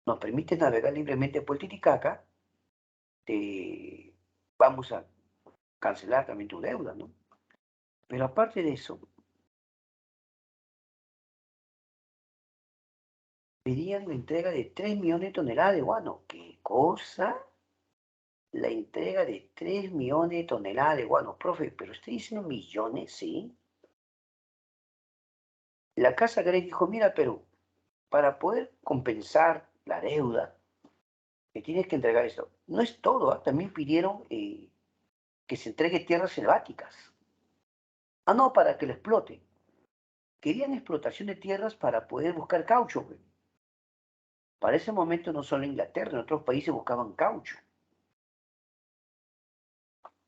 nos permites navegar libremente por el Titicaca, te vamos a cancelar también tu deuda, ¿no? Pero aparte de eso, pedían la entrega de 3 millones de toneladas de guano. ¿Qué cosa? La entrega de 3 millones de toneladas de guano. Profe, pero usted dice millones, ¿sí? La Casa Grey dijo, mira Perú, para poder compensar la deuda, Le tienes que entregar esto. No es todo, ¿ah? También pidieron que se entregue tierras selváticas. Ah, no, para que lo explote. Querían explotación de tierras para poder buscar caucho, pues. Para ese momento no solo Inglaterra, en otros países buscaban caucho.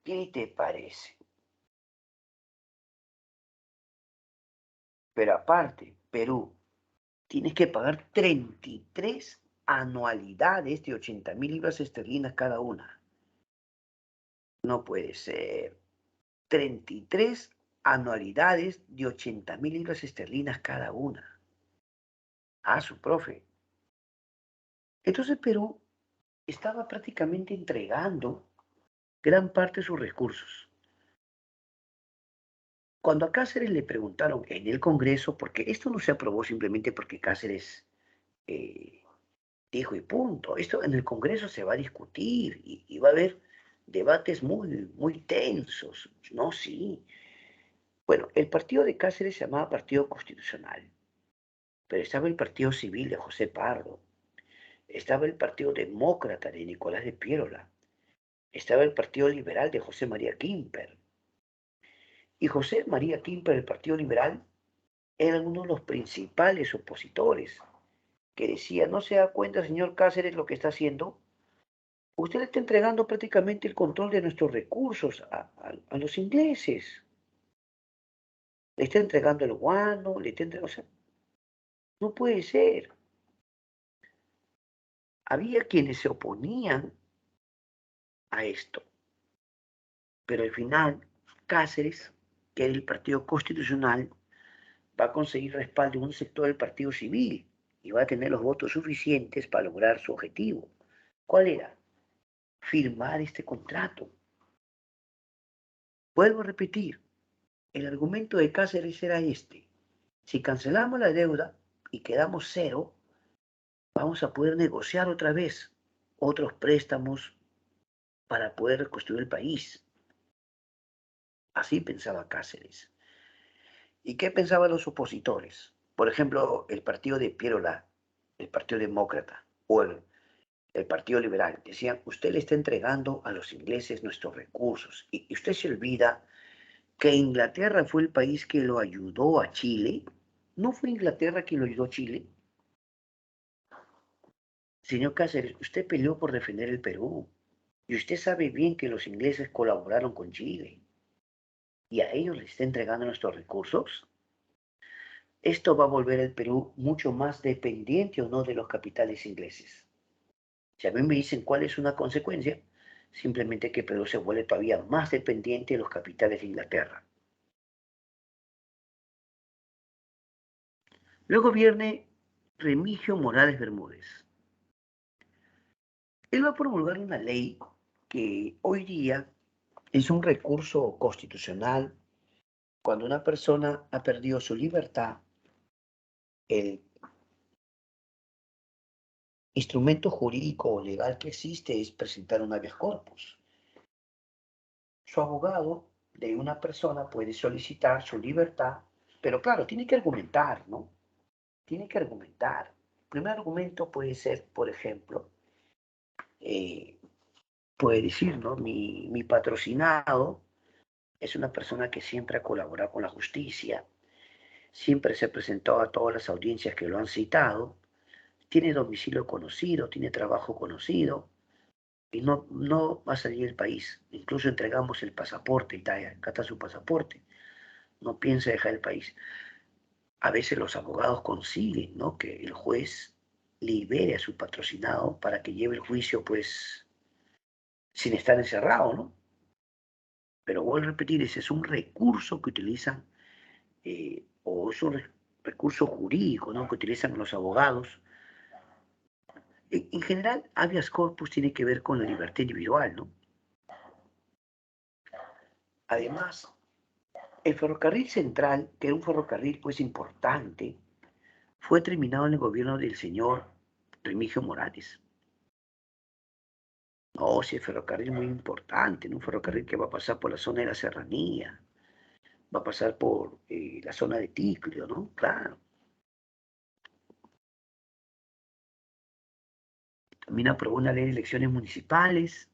¿Qué te parece? Pero aparte, Perú, tienes que pagar 33 anualidades de 80.000 libras esterlinas cada una. No puede ser. 33 anualidades de 80.000 libras esterlinas cada una. Ah, su profe. Entonces Perú estaba prácticamente entregando gran parte de sus recursos. Cuando a Cáceres le preguntaron en el Congreso, porque esto no se aprobó simplemente porque Cáceres eh, dijo y punto, esto en el Congreso se va a discutir y va a haber debates muy, muy tensos, ¿no? Sí. Bueno, el partido de Cáceres se llamaba Partido Constitucional, pero estaba el Partido Civil de José Pardo, estaba el Partido Demócrata de Nicolás de Piérola, estaba el Partido Liberal de José María Quimper. Y José María Quimper, del Partido Liberal, era uno de los principales opositores, que decía, no se da cuenta, señor Cáceres, lo que está haciendo. Usted le está entregando prácticamente el control de nuestros recursos a los ingleses. Le está entregando el guano, le está entregando... O sea, no puede ser. Había quienes se oponían a esto, pero al final Cáceres, que era el Partido Constitucional, va a conseguir respaldo de un sector del Partido Civil y va a tener los votos suficientes para lograr su objetivo. ¿Cuál era? Firmar este contrato. Vuelvo a repetir, el argumento de Cáceres era este. Si cancelamos la deuda y quedamos cero, vamos a poder negociar otra vez otros préstamos para poder reconstruir el país. Así pensaba Cáceres. ¿Y qué pensaban los opositores? Por ejemplo, el partido de Pierola, el Partido Demócrata o el Partido Liberal. Decían, usted le está entregando a los ingleses nuestros recursos y usted se olvida que Inglaterra fue el país que lo ayudó a Chile. ¿No fue Inglaterra quien lo ayudó a Chile? Señor Cáceres, usted peleó por defender el Perú y usted sabe bien que los ingleses colaboraron con Chile y a ellos les está entregando nuestros recursos. Esto va a volver al Perú mucho más dependiente o no de los capitales ingleses. Si a mí me dicen cuál es una consecuencia, simplemente que Perú se vuelve todavía más dependiente de los capitales de Inglaterra. Luego viene Remigio Morales Bermúdez. Él va a promulgar una ley que hoy día es un recurso constitucional cuando una persona ha perdido su libertad. El instrumento jurídico o legal que existe es presentar un habeas corpus. Su abogado de una persona puede solicitar su libertad, pero claro, tiene que argumentar, ¿no? Tiene que argumentar. El primer argumento puede ser, por ejemplo, eh, puede decir, ¿no? Mi patrocinado es una persona que siempre ha colaborado con la justicia, siempre se presentó a todas las audiencias que lo han citado, tiene domicilio conocido, tiene trabajo conocido, y no va a salir del país. Incluso entregamos el pasaporte, y acá está su pasaporte, no piensa dejar el país. A veces los abogados consiguen, ¿no?, que el juez libere a su patrocinado para que lleve el juicio, pues, sin estar encerrado, ¿no? Pero vuelvo a repetir, ese es un recurso que utilizan, o es un recurso jurídico, ¿no?, que utilizan los abogados. En general, habeas corpus tiene que ver con la libertad individual, ¿no? Además, el ferrocarril central, que era un ferrocarril pues importante, fue terminado en el gobierno del señor Remigio Morales. No, si el ferrocarril es muy importante, ¿no? Un ferrocarril que va a pasar por la zona de la serranía, va a pasar por la zona de Ticlio, ¿no? Claro. También aprobó una ley de elecciones municipales.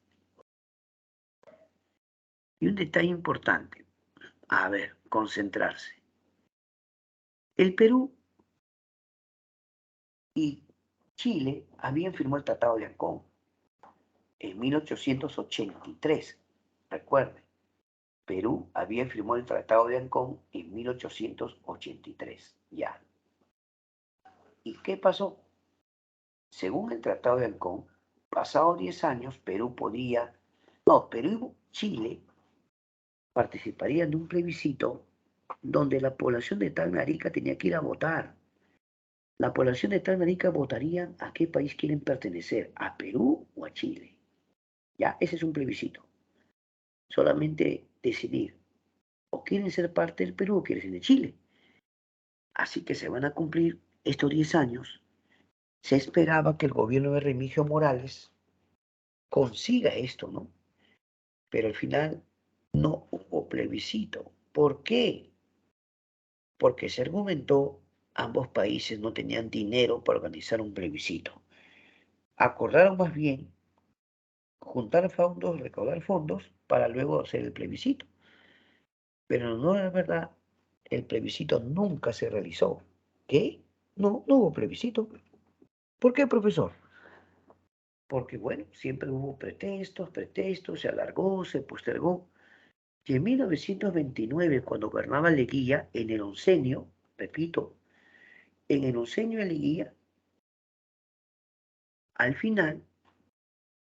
Y un detalle importante. A ver, concentrarse. El Perú y Chile habían firmado el Tratado de Ancón en 1883. Recuerde, Perú había firmado el Tratado de Ancón en 1883. Ya. ¿Y qué pasó? Según el Tratado de Ancón, pasados 10 años, Perú y Chile participarían de un plebiscito donde la población de Tanganyika tenía que ir a votar. La población de Tanganyika votaría a qué país quieren pertenecer, a Perú o a Chile. Ya, ese es un plebiscito. Solamente decidir, o quieren ser parte del Perú o quieren ser de Chile. Así que se van a cumplir estos 10 años. Se esperaba que el gobierno de Remigio Morales consiga esto, ¿no? Pero al final no hubo plebiscito. ¿Por qué? Porque se argumentó ambos países no tenían dinero para organizar un plebiscito. Acordaron más bien juntar fondos, recaudar fondos para luego hacer el plebiscito. Pero no es verdad, el plebiscito nunca se realizó. ¿Qué? No hubo plebiscito. ¿Por qué, profesor? Porque, bueno, siempre hubo pretextos, se alargó, se postergó. Y en 1929, cuando gobernaba Leguía, en el oncenio, repito, en el oncenio de Leguía, al final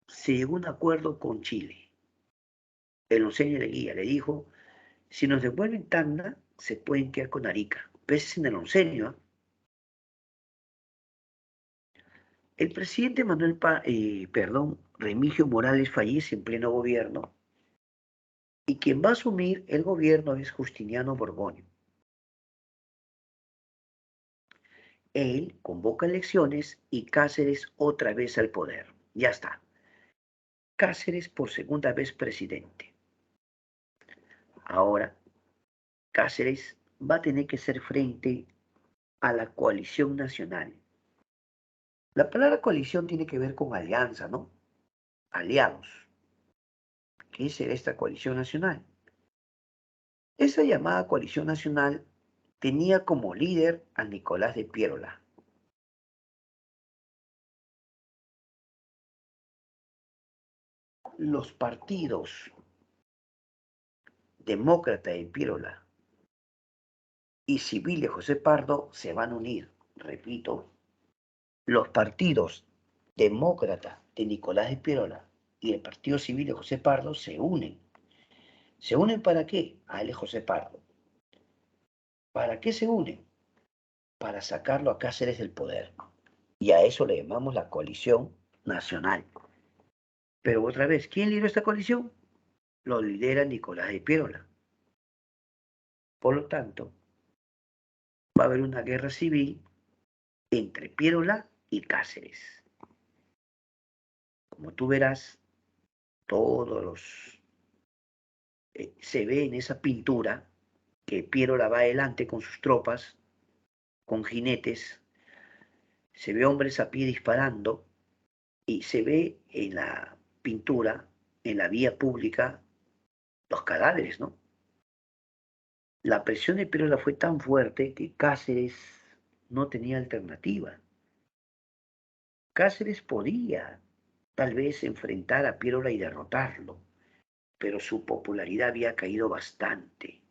se llegó a un acuerdo con Chile. El oncenio de Leguía le dijo, si nos devuelven Tacna, se pueden quedar con Arica. Peces en el oncenio. El presidente Remigio Morales fallece en pleno gobierno y quien va a asumir el gobierno es Justiniano Borgoño. Él convoca elecciones y Cáceres otra vez al poder. Ya está. Cáceres por segunda vez presidente. Ahora, Cáceres va a tener que hacer frente a la coalición nacional. La palabra coalición tiene que ver con alianza, ¿no? Aliados. ¿Qué será esta coalición nacional? Esa llamada coalición nacional tenía como líder a Nicolás de Piérola. Los partidos demócrata de Piérola y civil de José Pardo se van a unir. Repito, los partidos demócrata de Nicolás de Piérola y el Partido Civil de José Pardo se unen. ¿Se unen para qué? A él es José Pardo. ¿Para qué se unen? Para sacarlo a Cáceres del poder. Y a eso le llamamos la coalición nacional. Pero otra vez, ¿quién lideró esta coalición? Lo lidera Nicolás de Piérola. Por lo tanto, va a haber una guerra civil entre Piérola y Cáceres. Como tú verás, todos los... se ve en esa pintura que Piérola va adelante con sus tropas, con jinetes, se ve hombres a pie disparando y se ve en la pintura, en la vía pública, los cadáveres, ¿no? La presión de Piérola fue tan fuerte que Cáceres no tenía alternativa. Cáceres podía tal vez enfrentar a Piérola y derrotarlo, pero su popularidad había caído bastante,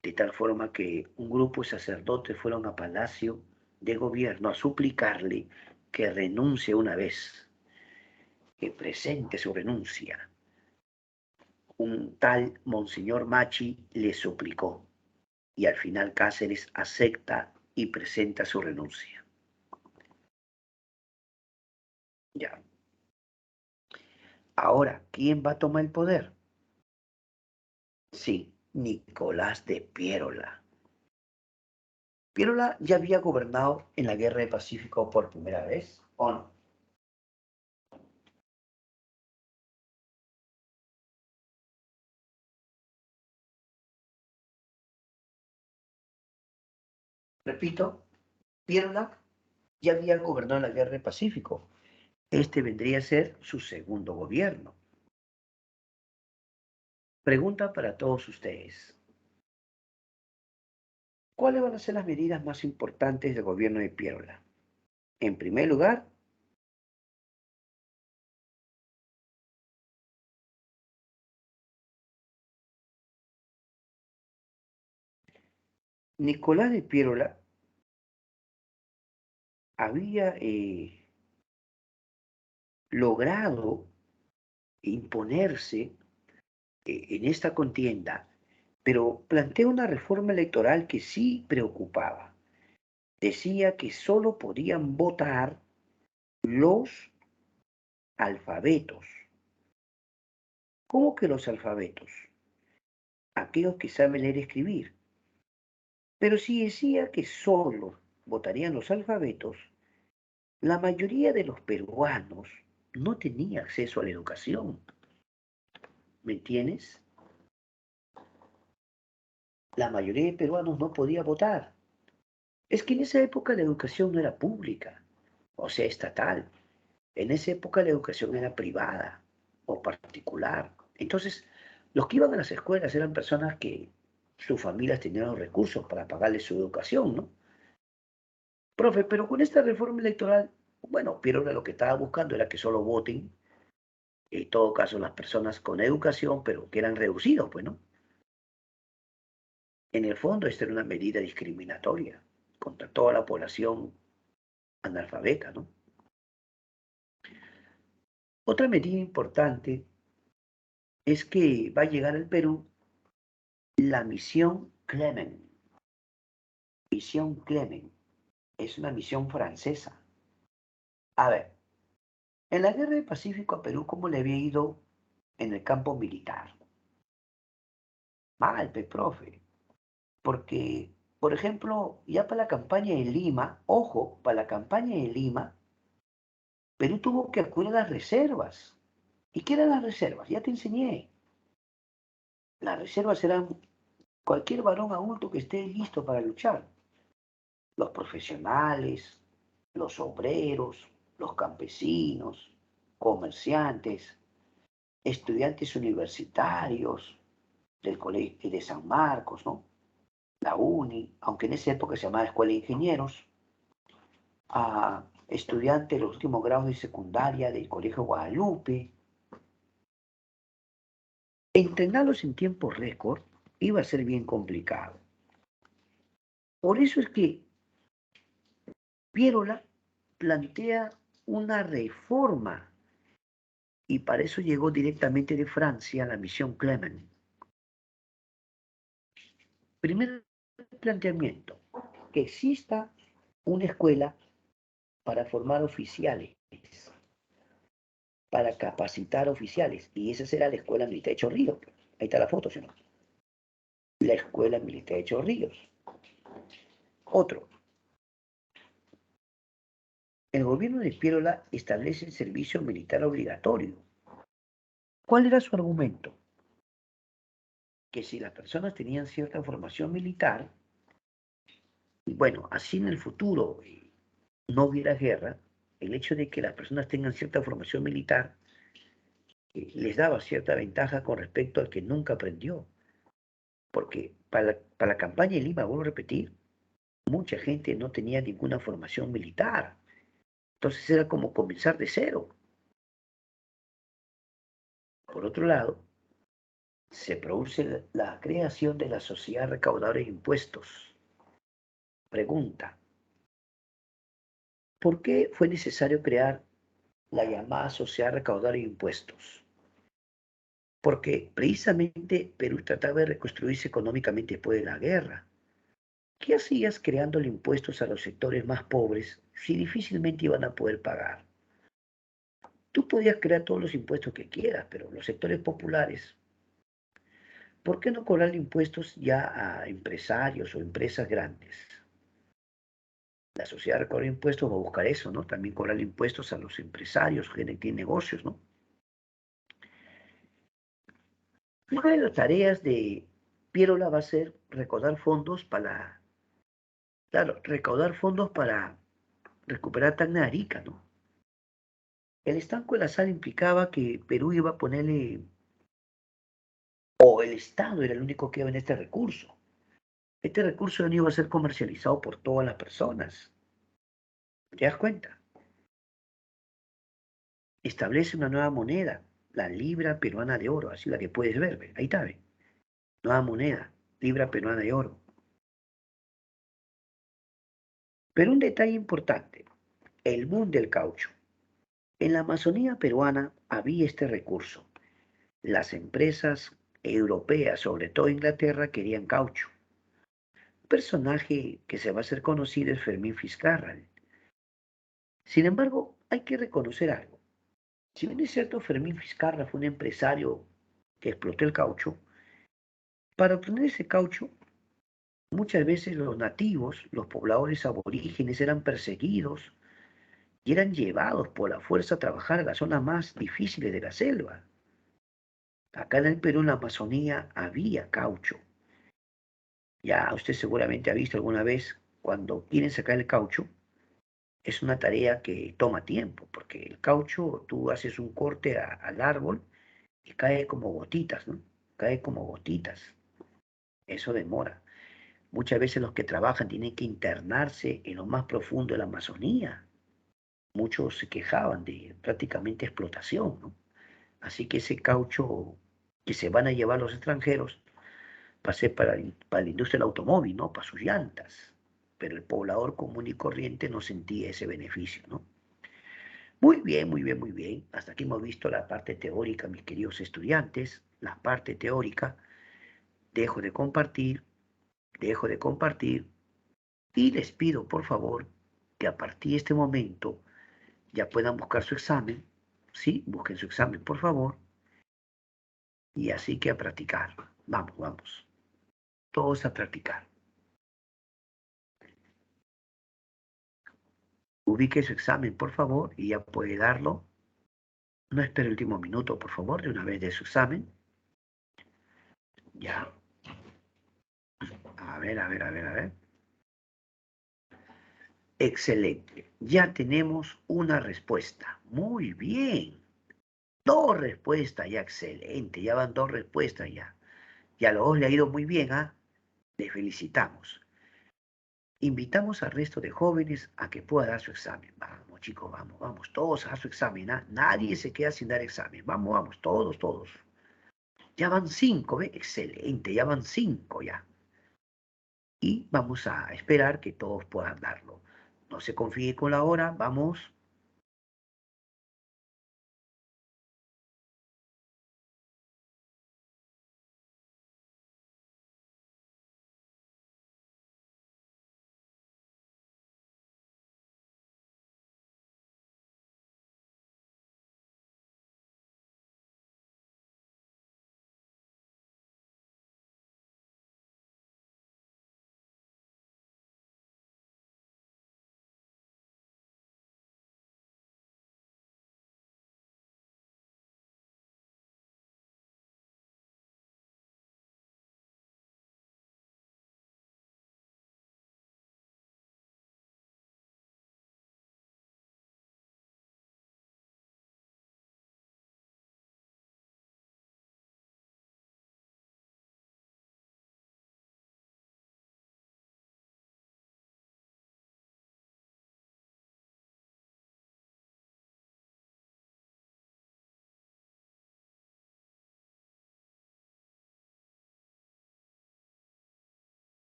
de tal forma que un grupo de sacerdotes fueron a Palacio de Gobierno a suplicarle que renuncie una vez, que presente su renuncia. Un tal Monseñor Machi le suplicó y al final Cáceres acepta y presenta su renuncia. Ya. Ahora, ¿quién va a tomar el poder? Sí, Nicolás de Piérola. Piérola ya había gobernado en la Guerra del Pacífico por primera vez, ¿o no? Repito, Piérola ya había gobernado en la Guerra del Pacífico, Este vendría a ser su segundo gobierno. Pregunta para todos ustedes. ¿Cuáles van a ser las medidas más importantes del gobierno de Piérola? En primer lugar, Nicolás de Piérola había logrado imponerse en esta contienda, pero plantea una reforma electoral que sí preocupaba. Decía que solo podían votar los alfabetos. ¿Cómo que los alfabetos? Aquellos que saben leer y escribir. Pero si decía que solo votarían los alfabetos, la mayoría de los peruanos no tenía acceso a la educación. ¿Me entiendes? La mayoría de peruanos no podía votar. Es que en esa época la educación no era pública, o sea, estatal. En esa época la educación era privada o particular. Entonces, los que iban a las escuelas eran personas que sus familias tenían los recursos para pagarles su educación, ¿no? Profe, pero con esta reforma electoral, bueno, Piero lo que estaba buscando era que solo voten, en todo caso, las personas con educación, pero que eran reducidos, pues, ¿no? En el fondo, esta era una medida discriminatoria contra toda la población analfabeta, ¿no? Otra medida importante es que va a llegar al Perú la misión Clement. Misión Clement es una misión francesa. A ver, en la guerra del Pacífico a Perú, ¿cómo le había ido en el campo militar? Mal, profe. Porque, por ejemplo, ya para la campaña de Lima, ojo, para la campaña de Lima, Perú tuvo que acudir a las reservas. ¿Y qué eran las reservas? Ya te enseñé. Las reservas eran cualquier varón adulto que esté listo para luchar. Los profesionales, los obreros, los campesinos, comerciantes, estudiantes universitarios del colegio de San Marcos, ¿no? La UNI, aunque en esa época se llamaba Escuela de Ingenieros, a estudiantes de los últimos grados de secundaria del Colegio Guadalupe. Entrenarlos en tiempo récord iba a ser bien complicado. Por eso es que Piérola plantea una reforma y para eso llegó directamente de Francia la misión Clement. Primer planteamiento, que exista una escuela para formar oficiales, para capacitar oficiales, y esa será la Escuela Militar de Chorrillos. Ahí está la foto, señor. La Escuela Militar de Chorrillos. Otro, el gobierno de Piérola establece el servicio militar obligatorio. ¿Cuál era su argumento? Que si las personas tenían cierta formación militar, y bueno, así en el futuro no hubiera guerra, el hecho de que las personas tengan cierta formación militar les daba cierta ventaja con respecto al que nunca aprendió. Porque para la campaña de Lima, vuelvo a repetir, mucha gente no tenía ninguna formación militar. Entonces era como comenzar de cero. Por otro lado, se produce la creación de la sociedad recaudadora de impuestos. Pregunta, ¿por qué fue necesario crear la llamada sociedad recaudadora de impuestos? Porque precisamente Perú trataba de reconstruirse económicamente después de la guerra. ¿Qué hacías creándole impuestos a los sectores más pobres si difícilmente iban a poder pagar? Tú podías crear todos los impuestos que quieras, pero los sectores populares, ¿por qué no cobrar impuestos ya a empresarios o empresas grandes? La sociedad de cobrar impuestos va a buscar eso, ¿no? También cobrar impuestos a los empresarios, gente que tiene negocios, ¿no? Una de las tareas de Piérola va a ser recaudar fondos para, claro, recaudar fondos para recuperar Tacna de Arica, ¿no? El estanco de la sal implicaba que Perú iba a ponerle, o el Estado era el único que iba en este recurso. Este recurso no iba a ser comercializado por todas las personas. ¿Te das cuenta? Establece una nueva moneda, la libra peruana de oro, así la que puedes ver, ve, ahí está, ve. Nueva moneda, libra peruana de oro. Pero un detalle importante, el boom del caucho. En la Amazonía peruana había este recurso. Las empresas europeas, sobre todo Inglaterra, querían caucho. Un personaje que se va a hacer conocido es Fermín Fiscarral. Sin embargo, hay que reconocer algo. Si bien es cierto, Fermín Fiscarra fue un empresario que explotó el caucho, para obtener ese caucho, muchas veces los nativos, los pobladores aborígenes, eran perseguidos y eran llevados por la fuerza a trabajar en las zonas más difíciles de la selva. Acá en el Perú, en la Amazonía, había caucho. Ya usted seguramente ha visto alguna vez cuando quieren sacar el caucho, es una tarea que toma tiempo, porque el caucho, tú haces un corte al árbol y cae como gotitas, ¿no? Cae como gotitas. Eso demora. Muchas veces los que trabajan tienen que internarse en lo más profundo de la Amazonía. Muchos se quejaban de prácticamente explotación, ¿no? Así que ese caucho que se van a llevar los extranjeros va a ser para la industria del automóvil, ¿no? Para sus llantas. Pero el poblador común y corriente no sentía ese beneficio, ¿no? Muy bien, muy bien, muy bien. Hasta aquí hemos visto la parte teórica, mis queridos estudiantes. La parte teórica. Dejo de compartir, dejo de compartir y les pido, por favor, que a partir de este momento ya puedan buscar su examen. Sí, busquen su examen, por favor. Y así que a practicar. Vamos, vamos. Todos a practicar. Ubique su examen, por favor, y ya puede darlo. No espere el último minuto, por favor, de una vez de su examen. Ya. A ver, a ver, a ver, a ver. Excelente. Ya tenemos una respuesta. Muy bien. Dos respuestas ya, excelente. Ya van dos respuestas ya. Y a los dos le ha ido muy bien, ¿ah? Le felicitamos. Invitamos al resto de jóvenes a que pueda dar su examen. Vamos, chicos, vamos, vamos, todos a dar su examen, ¿ah? Nadie se queda sin dar examen. Vamos, vamos, todos, todos. Ya van cinco, ¿ve? Excelente, ya van cinco ya. Y vamos a esperar que todos puedan darlo. No se confíe con la hora, vamos.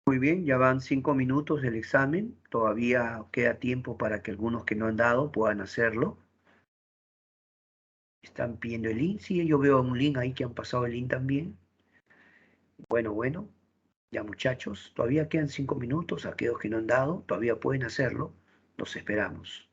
Muy bien, ya van 5 minutos del examen. Todavía queda tiempo para que algunos que no han dado puedan hacerlo. Están pidiendo el link. Sí, yo veo un link ahí que han pasado el link también. Bueno, bueno. Ya muchachos, todavía quedan 5 minutos. Aquellos que no han dado, todavía pueden hacerlo. Los esperamos.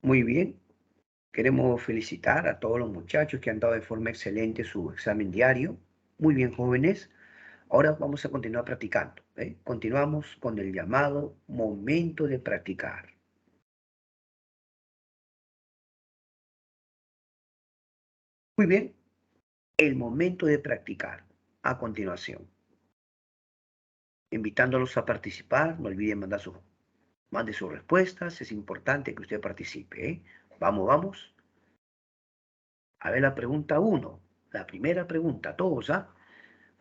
Muy bien. Queremos felicitar a todos los muchachos que han dado de forma excelente su examen diario. Muy bien, jóvenes. Ahora vamos a continuar practicando. Continuamos con el llamado momento de practicar. Muy bien, el momento de practicar. A continuación, invitándolos a participar, no olviden mande sus respuestas. Es importante que usted participe. Vamos, vamos. A ver la pregunta uno. La primera pregunta, todos, ¿ah?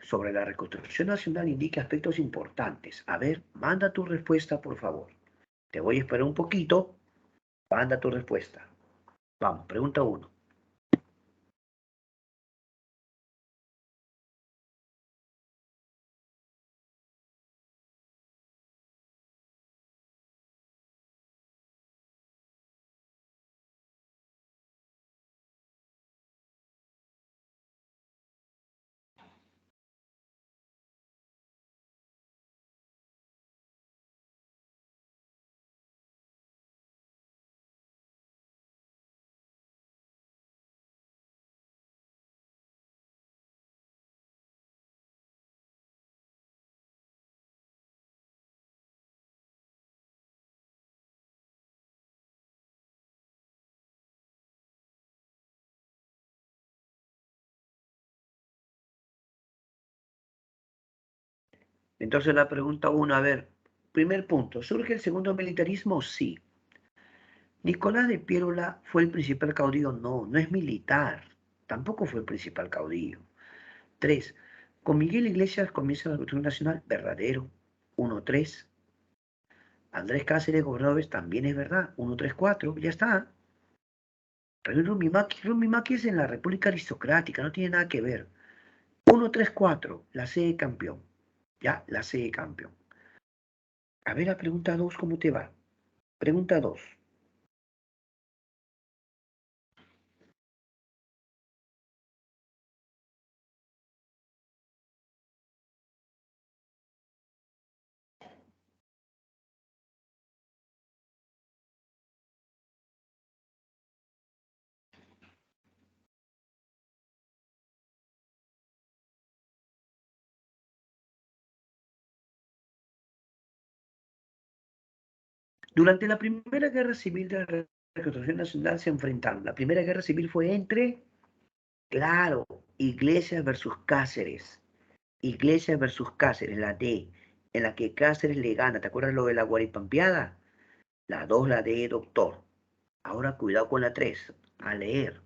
Sobre la reconstrucción nacional indica aspectos importantes. A ver, manda tu respuesta, por favor. Te voy a esperar un poquito. Manda tu respuesta. Vamos, pregunta uno. Entonces la pregunta uno, a ver, primer punto, ¿surge el segundo militarismo? Sí. ¿Nicolás de Piérola fue el principal caudillo? No, no es militar. Tampoco fue el principal caudillo. Tres, ¿con Miguel Iglesias comienza la Revolución Nacional? Verdadero. Uno, tres. Andrés Cáceres, gobernadores, también es verdad. Uno, tres, cuatro. Ya está. Pero Rumimaki es en la República Aristocrática, no tiene nada que ver. Uno, tres, cuatro. La C de campeón. Ya, la C de campeón. A ver la pregunta 2, ¿cómo te va? Pregunta 2. Durante la Primera Guerra Civil de la Reconstrucción Nacional se enfrentaron. La Primera Guerra Civil fue entre, claro, Iglesias versus Cáceres. Iglesias versus Cáceres, la D, en la que Cáceres le gana. ¿Te acuerdas lo de la Guaripampeada? La 2, la D, doctor. Ahora cuidado con la 3. A leer.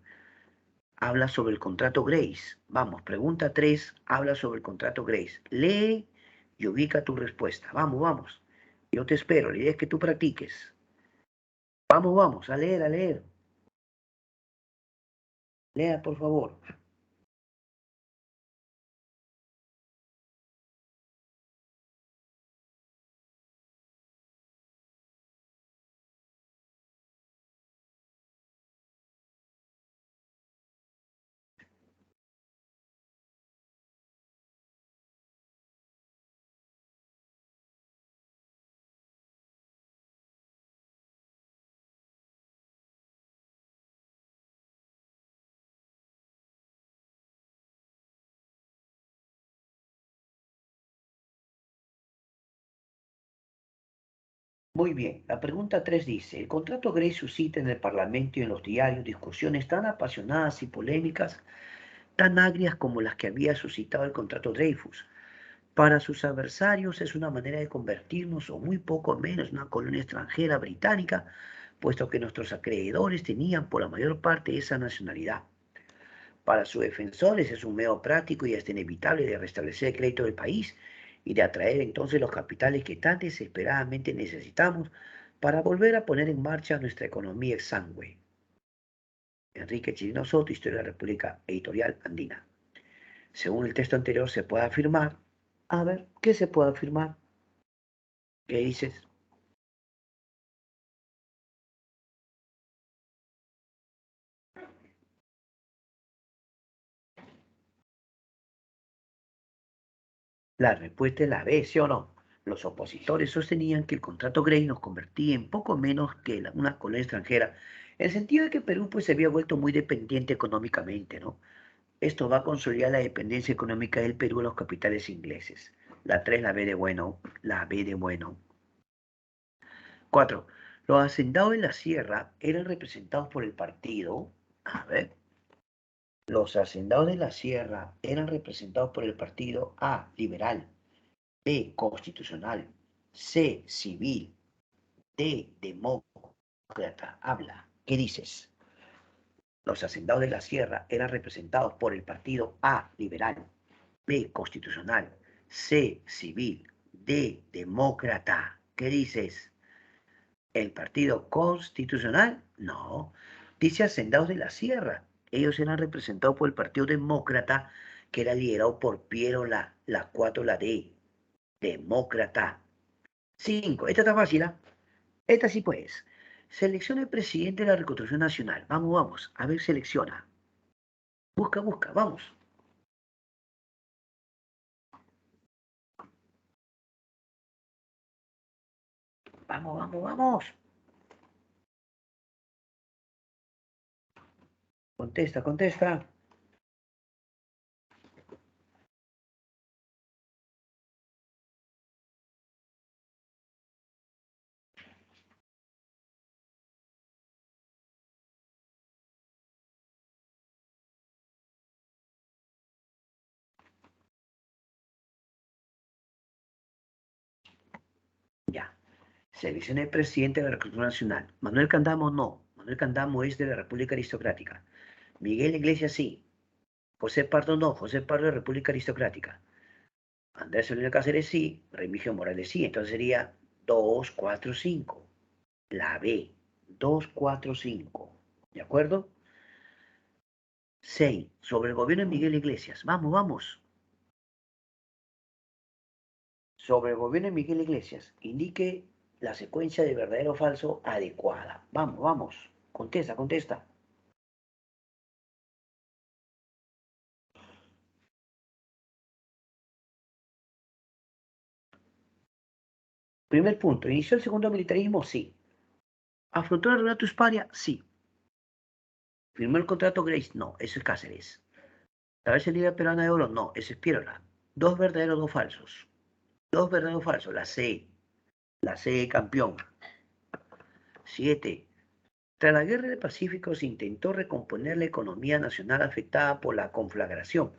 Habla sobre el contrato Grace. Vamos, pregunta 3. Habla sobre el contrato Grace. Lee y ubica tu respuesta. Vamos, vamos. Yo te espero. La idea es que tú practiques. Vamos, vamos, a leer, a leer. Lea, por favor. Muy bien. La pregunta 3 dice, el contrato Grace suscita en el Parlamento y en los diarios discusiones tan apasionadas y polémicas, tan agrias como las que había suscitado el contrato Dreyfus. Para sus adversarios es una manera de convertirnos, o muy poco menos, en una colonia extranjera británica, puesto que nuestros acreedores tenían por la mayor parte esa nacionalidad. Para sus defensores es un medio práctico y hasta inevitable de restablecer el crédito del país y de atraer entonces los capitales que tan desesperadamente necesitamos para volver a poner en marcha nuestra economía exangüe. Enrique Chirino Soto, Historia de la República, Editorial Andina. Según el texto anterior se puede afirmar, a ver, ¿qué se puede afirmar? ¿Qué dices? La respuesta es la B, ¿sí o no? Los opositores sostenían que el contrato Gray nos convertía en poco menos que una colonia extranjera En el sentido de que Perú pues se había vuelto muy dependiente económicamente, ¿no? Esto va a consolidar la dependencia económica del Perú en los capitales ingleses. La 3, la B de bueno, la B de bueno. 4. Los hacendados de la sierra eran representados por el partido. A ver. Los hacendados de la sierra eran representados por el partido A, liberal, B, constitucional, C, civil, D, demócrata. Habla. ¿Qué dices? Los hacendados de la sierra eran representados por el partido A, liberal, B, constitucional, C, civil, D, demócrata. ¿Qué dices? ¿El partido constitucional? No. Dice hacendados de la sierra. Ellos eran representados por el partido demócrata, que era liderado por Piero la 4, la D. Demócrata. 5. Esta está fácil, ¿ah? Esta sí pues. Selecciona el presidente de la Reconstrucción Nacional. Vamos, vamos. A ver, selecciona. Busca, busca, vamos. Vamos, vamos, vamos. Contesta, contesta. Ya. Selecciona el presidente de la Reconstrucción Nacional. Manuel Candamo no. Manuel Candamo es de la República Aristocrática. Miguel Iglesias sí. José Pardo no. José Pardo de la República Aristocrática. Andrés Solano Cáceres sí. Remigio Morales sí. Entonces sería 2, 4, 5. La B. 2, 4, 5. ¿De acuerdo? 6. Sobre el gobierno de Miguel Iglesias. Vamos, vamos. Sobre el gobierno de Miguel Iglesias. Indique la secuencia de verdadero o falso adecuada. Vamos, vamos. Contesta, contesta. Primer punto. ¿Inició el segundo militarismo? Sí. ¿Afrontó el relato Hispania? Sí. ¿Firmó el contrato Grace? No, eso es Cáceres. ¿La vez Liga Peruana de Oro? No, eso es Pirola. Dos verdaderos, dos falsos. Dos verdaderos, falsos. La C. La C, campeón. 7. Tras la Guerra del Pacífico se intentó recomponer la economía nacional afectada por la conflagración.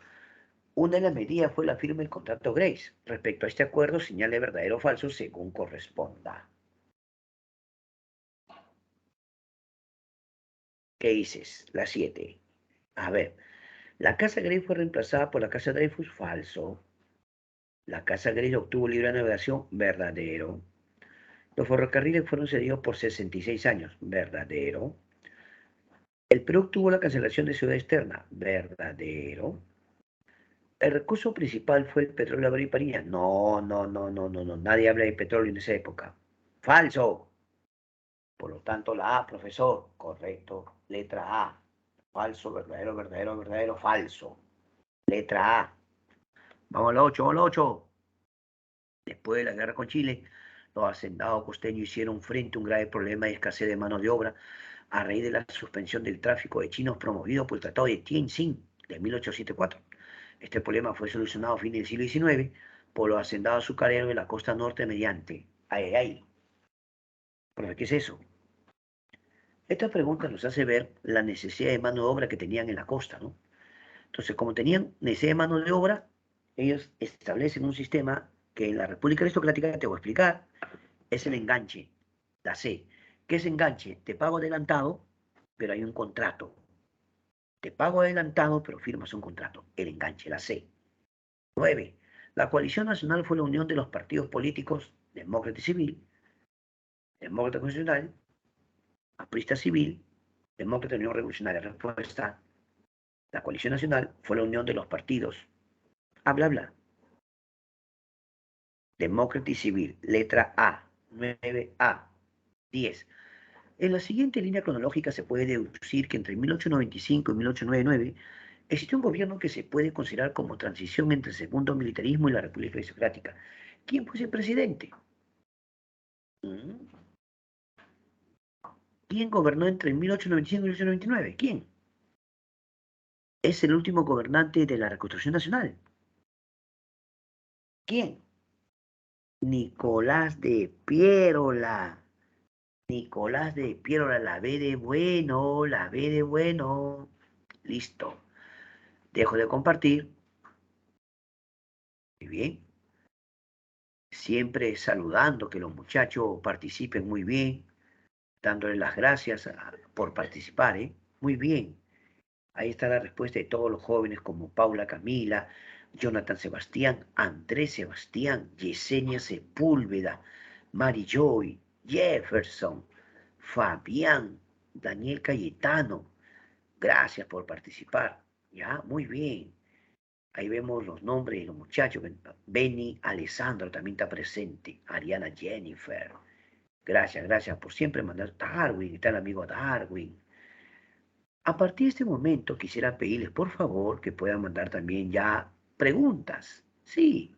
Una de las medidas fue la firma del contrato Grace. Respecto a este acuerdo, señale verdadero o falso según corresponda. ¿Qué dices? La 7. A ver, la Casa Grace fue reemplazada por la Casa Dreyfus, falso. La Casa Grace obtuvo libre navegación, verdadero. Los ferrocarriles fueron cedidos por 66 años, verdadero. El Perú obtuvo la cancelación de Ciudad Externa, verdadero. El recurso principal fue el petróleo de Parilla. No, no, no, no, no, no. Nadie habla de petróleo en esa época. Falso. Por lo tanto, la A, profesor. Correcto. Letra A. Falso, verdadero, verdadero, verdadero, falso. Letra A. Vamos a la 8, vamos a la 8. Después de la guerra con Chile, los hacendados costeños hicieron frente a un grave problema de escasez de mano de obra a raíz de la suspensión del tráfico de chinos promovido por el Tratado de Tientsin de 1874. Este problema fue solucionado a fines del siglo XIX por los hacendados azucareros de la costa norte mediante. Ay, ay, ay. ¿Qué es eso? Esta pregunta nos hace ver la necesidad de mano de obra que tenían en la costa, ¿no? Entonces, como tenían necesidad de mano de obra, ellos establecen un sistema que en la República Aristocrática, te voy a explicar, es el enganche, la C. ¿Qué es enganche? Te pago adelantado, pero hay un contrato. Te pago adelantado, pero firmas un contrato. El enganche, la C. 9. La coalición nacional fue la unión de los partidos políticos Demócrata y Civil, Demócrata Constitucional, Aprista Civil, Demócrata Unión Revolucionaria. Respuesta. La coalición nacional fue la unión de los partidos. Habla, habla. Demócrata y Civil. Letra A. 9A. 10. En la siguiente línea cronológica se puede deducir que entre 1895 y 1899 existe un gobierno que se puede considerar como transición entre el segundo militarismo y la República Aristocrática. ¿Quién fue ese presidente? ¿Mm? ¿Quién gobernó entre 1895 y 1899? ¿Quién? Es el último gobernante de la Reconstrucción Nacional. ¿Quién? Nicolás de Piérola. Nicolás de Piérola, la B de bueno, la B de bueno. Listo. Dejo de compartir. Muy bien. Siempre saludando que los muchachos participen muy bien, dándole las gracias por participar, ¿eh? Muy bien. Ahí está la respuesta de todos los jóvenes como Paula Camila, Jonathan Sebastián, Andrés Sebastián, Yesenia Sepúlveda, Mary Joy, Jefferson, Fabián, Daniel Cayetano. Gracias por participar. Ya, muy bien. Ahí vemos los nombres de los muchachos. Benny Alessandro también está presente. Ariana Jennifer. Gracias, gracias por siempre mandar. Darwin, está el amigo Darwin. A partir de este momento quisiera pedirles por favor que puedan mandar también ya preguntas. Sí,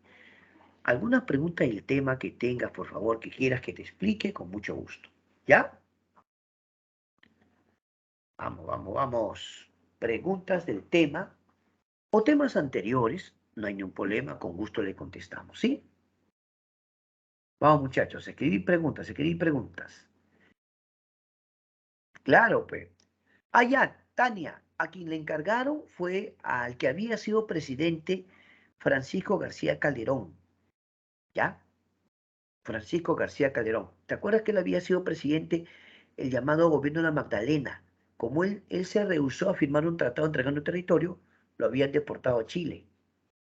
alguna pregunta del tema que tengas, por favor, que quieras que te explique con mucho gusto. ¿Ya? Vamos, vamos, vamos. Preguntas del tema o temas anteriores, no hay ningún problema, con gusto le contestamos, ¿sí? Vamos muchachos, escribir preguntas, escribir preguntas. Claro, pues. Ah, ya, Tania, a quien le encargaron fue al que había sido presidente Francisco García Calderón, ¿ya? Francisco García Calderón. ¿Te acuerdas que él había sido presidente el llamado gobierno de la Magdalena? Como él se rehusó a firmar un tratado entregando territorio, lo habían deportado a Chile.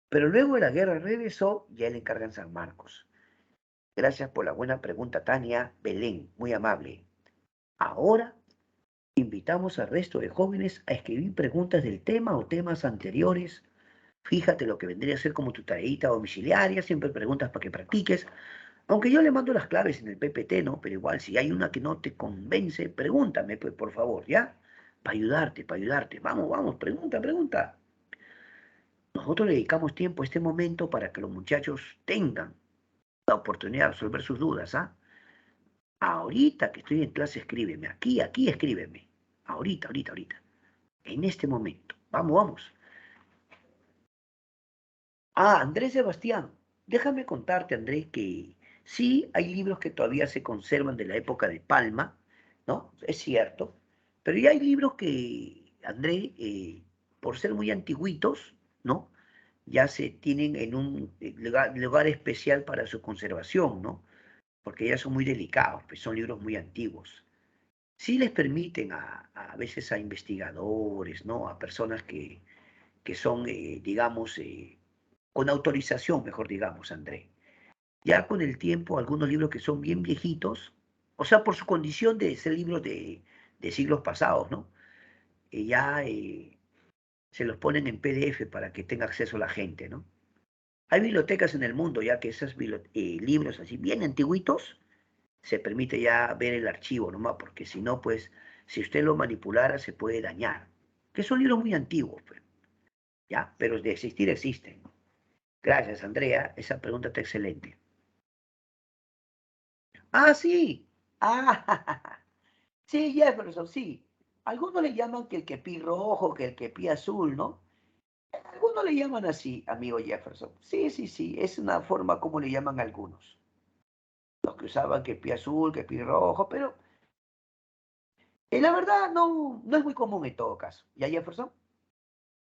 Pero luego de la guerra regresó y a él le encargan San Marcos. Gracias por la buena pregunta, Tania Belén, muy amable. Ahora invitamos al resto de jóvenes a escribir preguntas del tema o temas anteriores. Fíjate lo que vendría a ser como tu tareita domiciliaria, siempre preguntas para que practiques. Aunque yo le mando las claves en el PPT, ¿no? Pero igual, si hay una que no te convence, pregúntame, pues, por favor, ¿ya? Para ayudarte, para ayudarte. Vamos, vamos, pregunta, pregunta. Nosotros le dedicamos tiempo a este momento para que los muchachos tengan la oportunidad de resolver sus dudas, ¿ah? Ahorita que estoy en clase, escríbeme. Aquí, escríbeme. Ahorita, ahorita, ahorita. En este momento. Vamos, vamos. Ah, Andrés Sebastián. Déjame contarte, Andrés, que sí hay libros que todavía se conservan de la época de Palma, ¿no? Es cierto. Pero ya hay libros que, Andrés, por ser muy antiguitos, ¿no? Ya se tienen en un lugar especial para su conservación, ¿no? Porque ya son muy delicados, pues son libros muy antiguos. Sí les permiten a veces a investigadores, ¿no? A personas que son, digamos, con autorización, mejor digamos, André. Ya con el tiempo, algunos libros que son bien viejitos, o sea, por su condición de ser libros de siglos pasados, ¿no? Ya se los ponen en PDF para que tenga acceso la gente, ¿no? Hay bibliotecas en el mundo ya que esos libros así bien antiguitos se permite ya ver el archivo nomás, porque si no, pues, si usted lo manipulara, se puede dañar. Que son libros muy antiguos, pues, ya, pero de existir existen. Gracias, Andrea, esa pregunta está excelente. Ah, sí. Ah, sí, Jefferson, sí. Algunos le llaman que el quepí rojo, que el quepí azul, ¿no? Algunos le llaman así, amigo Jefferson. Sí, sí, sí, es una forma como le llaman algunos. Los que usaban quepí azul, quepí rojo, pero la verdad no es muy común en todo caso. ¿Ya, Jefferson?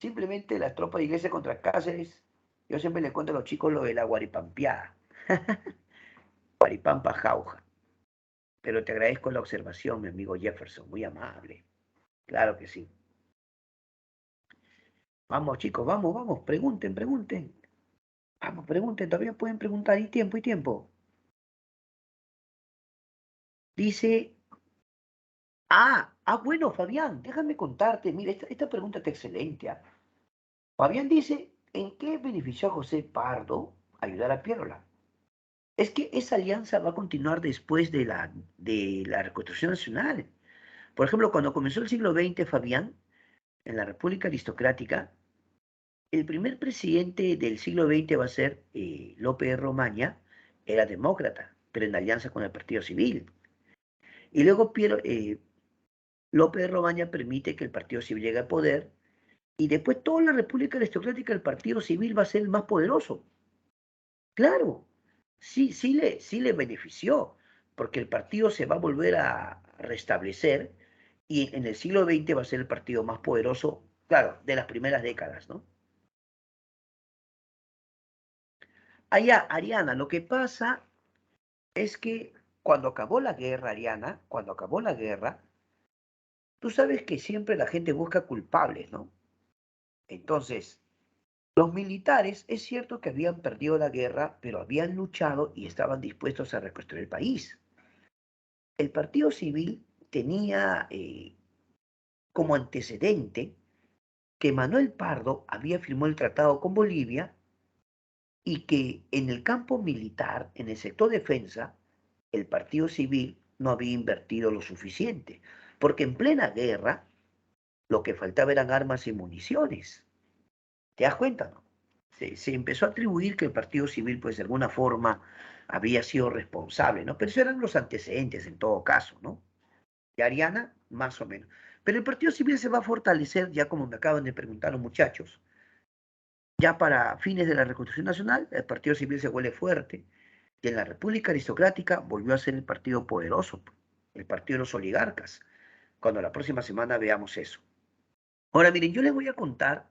Simplemente las tropas de iglesia contra Cáceres, yo siempre le cuento a los chicos lo de la guaripampeada. Guaripampa jauja. Pero te agradezco la observación, mi amigo Jefferson, muy amable. Claro que sí. Vamos, chicos, vamos, vamos, pregunten, pregunten. Vamos, pregunten, todavía pueden preguntar, y tiempo, y tiempo. Dice, bueno, Fabián, déjame contarte, mira, esta pregunta está excelente. Fabián dice, ¿en qué benefició a José Pardo ayudar a Piérola? Es que esa alianza va a continuar después de la Reconstrucción Nacional. Por ejemplo, cuando comenzó el siglo XX, Fabián, en la República Aristocrática, el primer presidente del siglo XX va a ser Lope de Romaña, era demócrata, pero en alianza con el Partido Civil. Y luego López Robaña permite que el Partido Civil llegue al poder y después toda la República Aristocrática el Partido Civil va a ser el más poderoso. Claro, sí le benefició, porque el partido se va a volver a restablecer y en el siglo XX va a ser el partido más poderoso, claro, de las primeras décadas, ¿no? Allá, Ariana, lo que pasa es que cuando acabó la guerra, Ariana, cuando acabó la guerra, tú sabes que siempre la gente busca culpables, ¿no? Entonces, los militares, es cierto que habían perdido la guerra, pero habían luchado y estaban dispuestos a reconstruir el país. El Partido Civil tenía como antecedente que Manuel Pardo había firmado el tratado con Bolivia y que en el campo militar, en el sector defensa, el Partido Civil no había invertido lo suficiente, porque en plena guerra lo que faltaba eran armas y municiones. ¿Te das cuenta, no? Se empezó a atribuir que el Partido Civil, pues de alguna forma, había sido responsable, ¿no? Pero eso eran los antecedentes en todo caso, ¿no? Y Ariana, más o menos. Pero el Partido Civil se va a fortalecer, ya como me acaban de preguntar los muchachos, ya para fines de la Reconstrucción Nacional, el Partido Civil se vuelve fuerte, y en la República Aristocrática volvió a ser el partido poderoso, el partido de los oligarcas, cuando la próxima semana veamos eso. Ahora, miren, yo les voy a contar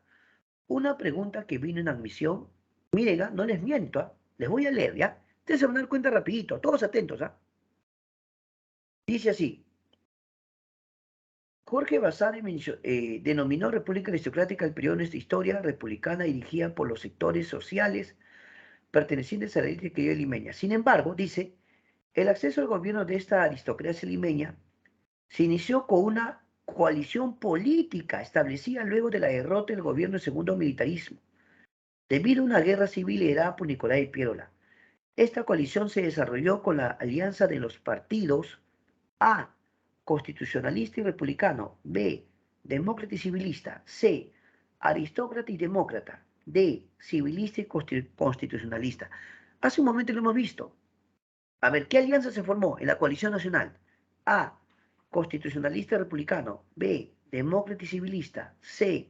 una pregunta que vino en admisión. Miren, no les miento, les voy a leer, ¿ya? Ustedes se van a dar cuenta rapidito, todos atentos, ¿ah? Dice así, Jorge Basadre denominó República Aristocrática el periodo de nuestra historia republicana dirigida por los sectores sociales pertenecientes a la élite criolla limeña. Sin embargo, dice, el acceso al gobierno de esta aristocracia limeña se inició con una coalición política establecida luego de la derrota del gobierno del segundo militarismo, debido a una guerra civil liderada por Nicolás de Piérola. Esta coalición se desarrolló con la alianza de los partidos A, constitucionalista y republicano; B, demócrata y civilista; C, aristócrata y demócrata; D, civilista y constitucionalista. Hace un momento lo hemos visto. A ver, ¿qué alianza se formó en la coalición nacional? A, constitucionalista y republicano; B, demócrata y civilista; C,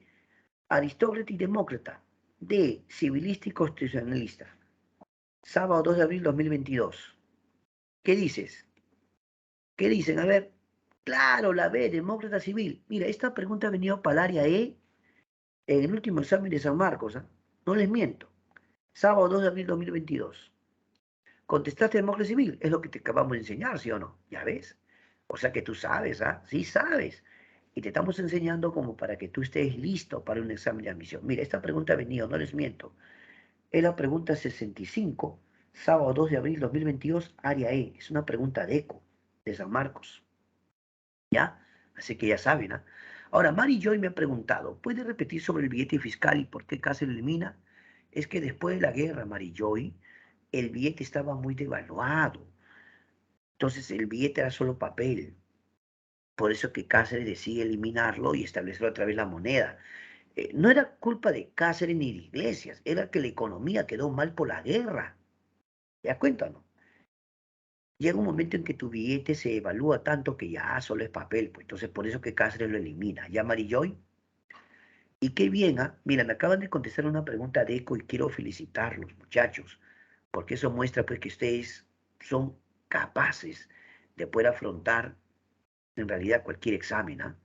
aristócrata y demócrata; D, civilista y constitucionalista. Sábado 2 de abril 2022. ¿Qué dices? ¿Qué dicen? A ver, claro, la B, demócrata civil. Mira, esta pregunta ha venido para el área E en el último examen de San Marcos, ¿ah? No les miento. Sábado 2 de abril 2022. Contestaste demócrata civil, es lo que te acabamos de enseñar, ¿sí o no? ¿Ya ves? O sea que tú sabes, ¿ah? Sí sabes. Y te estamos enseñando como para que tú estés listo para un examen de admisión. Mira, esta pregunta ha venido, no les miento. Es la pregunta 65, sábado 2 de abril 2022, área E. Es una pregunta de ECO, de San Marcos. ¿Ya? Así que ya saben, ¿ah? Ahora, Mary Joy me ha preguntado, ¿puede repetir sobre el billete fiscal y por qué Cáceres lo elimina? Es que después de la guerra, Mary Joy, el billete estaba muy devaluado. Entonces, el billete era solo papel. Por eso que Cáceres decide eliminarlo y establecer otra vez la moneda. No era culpa de Cáceres ni de Iglesias, era que la economía quedó mal por la guerra. ¿Te das cuenta, no? Llega un momento en que tu billete se evalúa tanto que ya solo es papel, pues entonces por eso que Cáceres lo elimina. ¿Ya, Marijoy? Y qué bien, ¿ah? Mira, me acaban de contestar una pregunta de ECO y quiero felicitarlos, muchachos, porque eso muestra pues que ustedes son capaces de poder afrontar en realidad cualquier examen, ¿ah?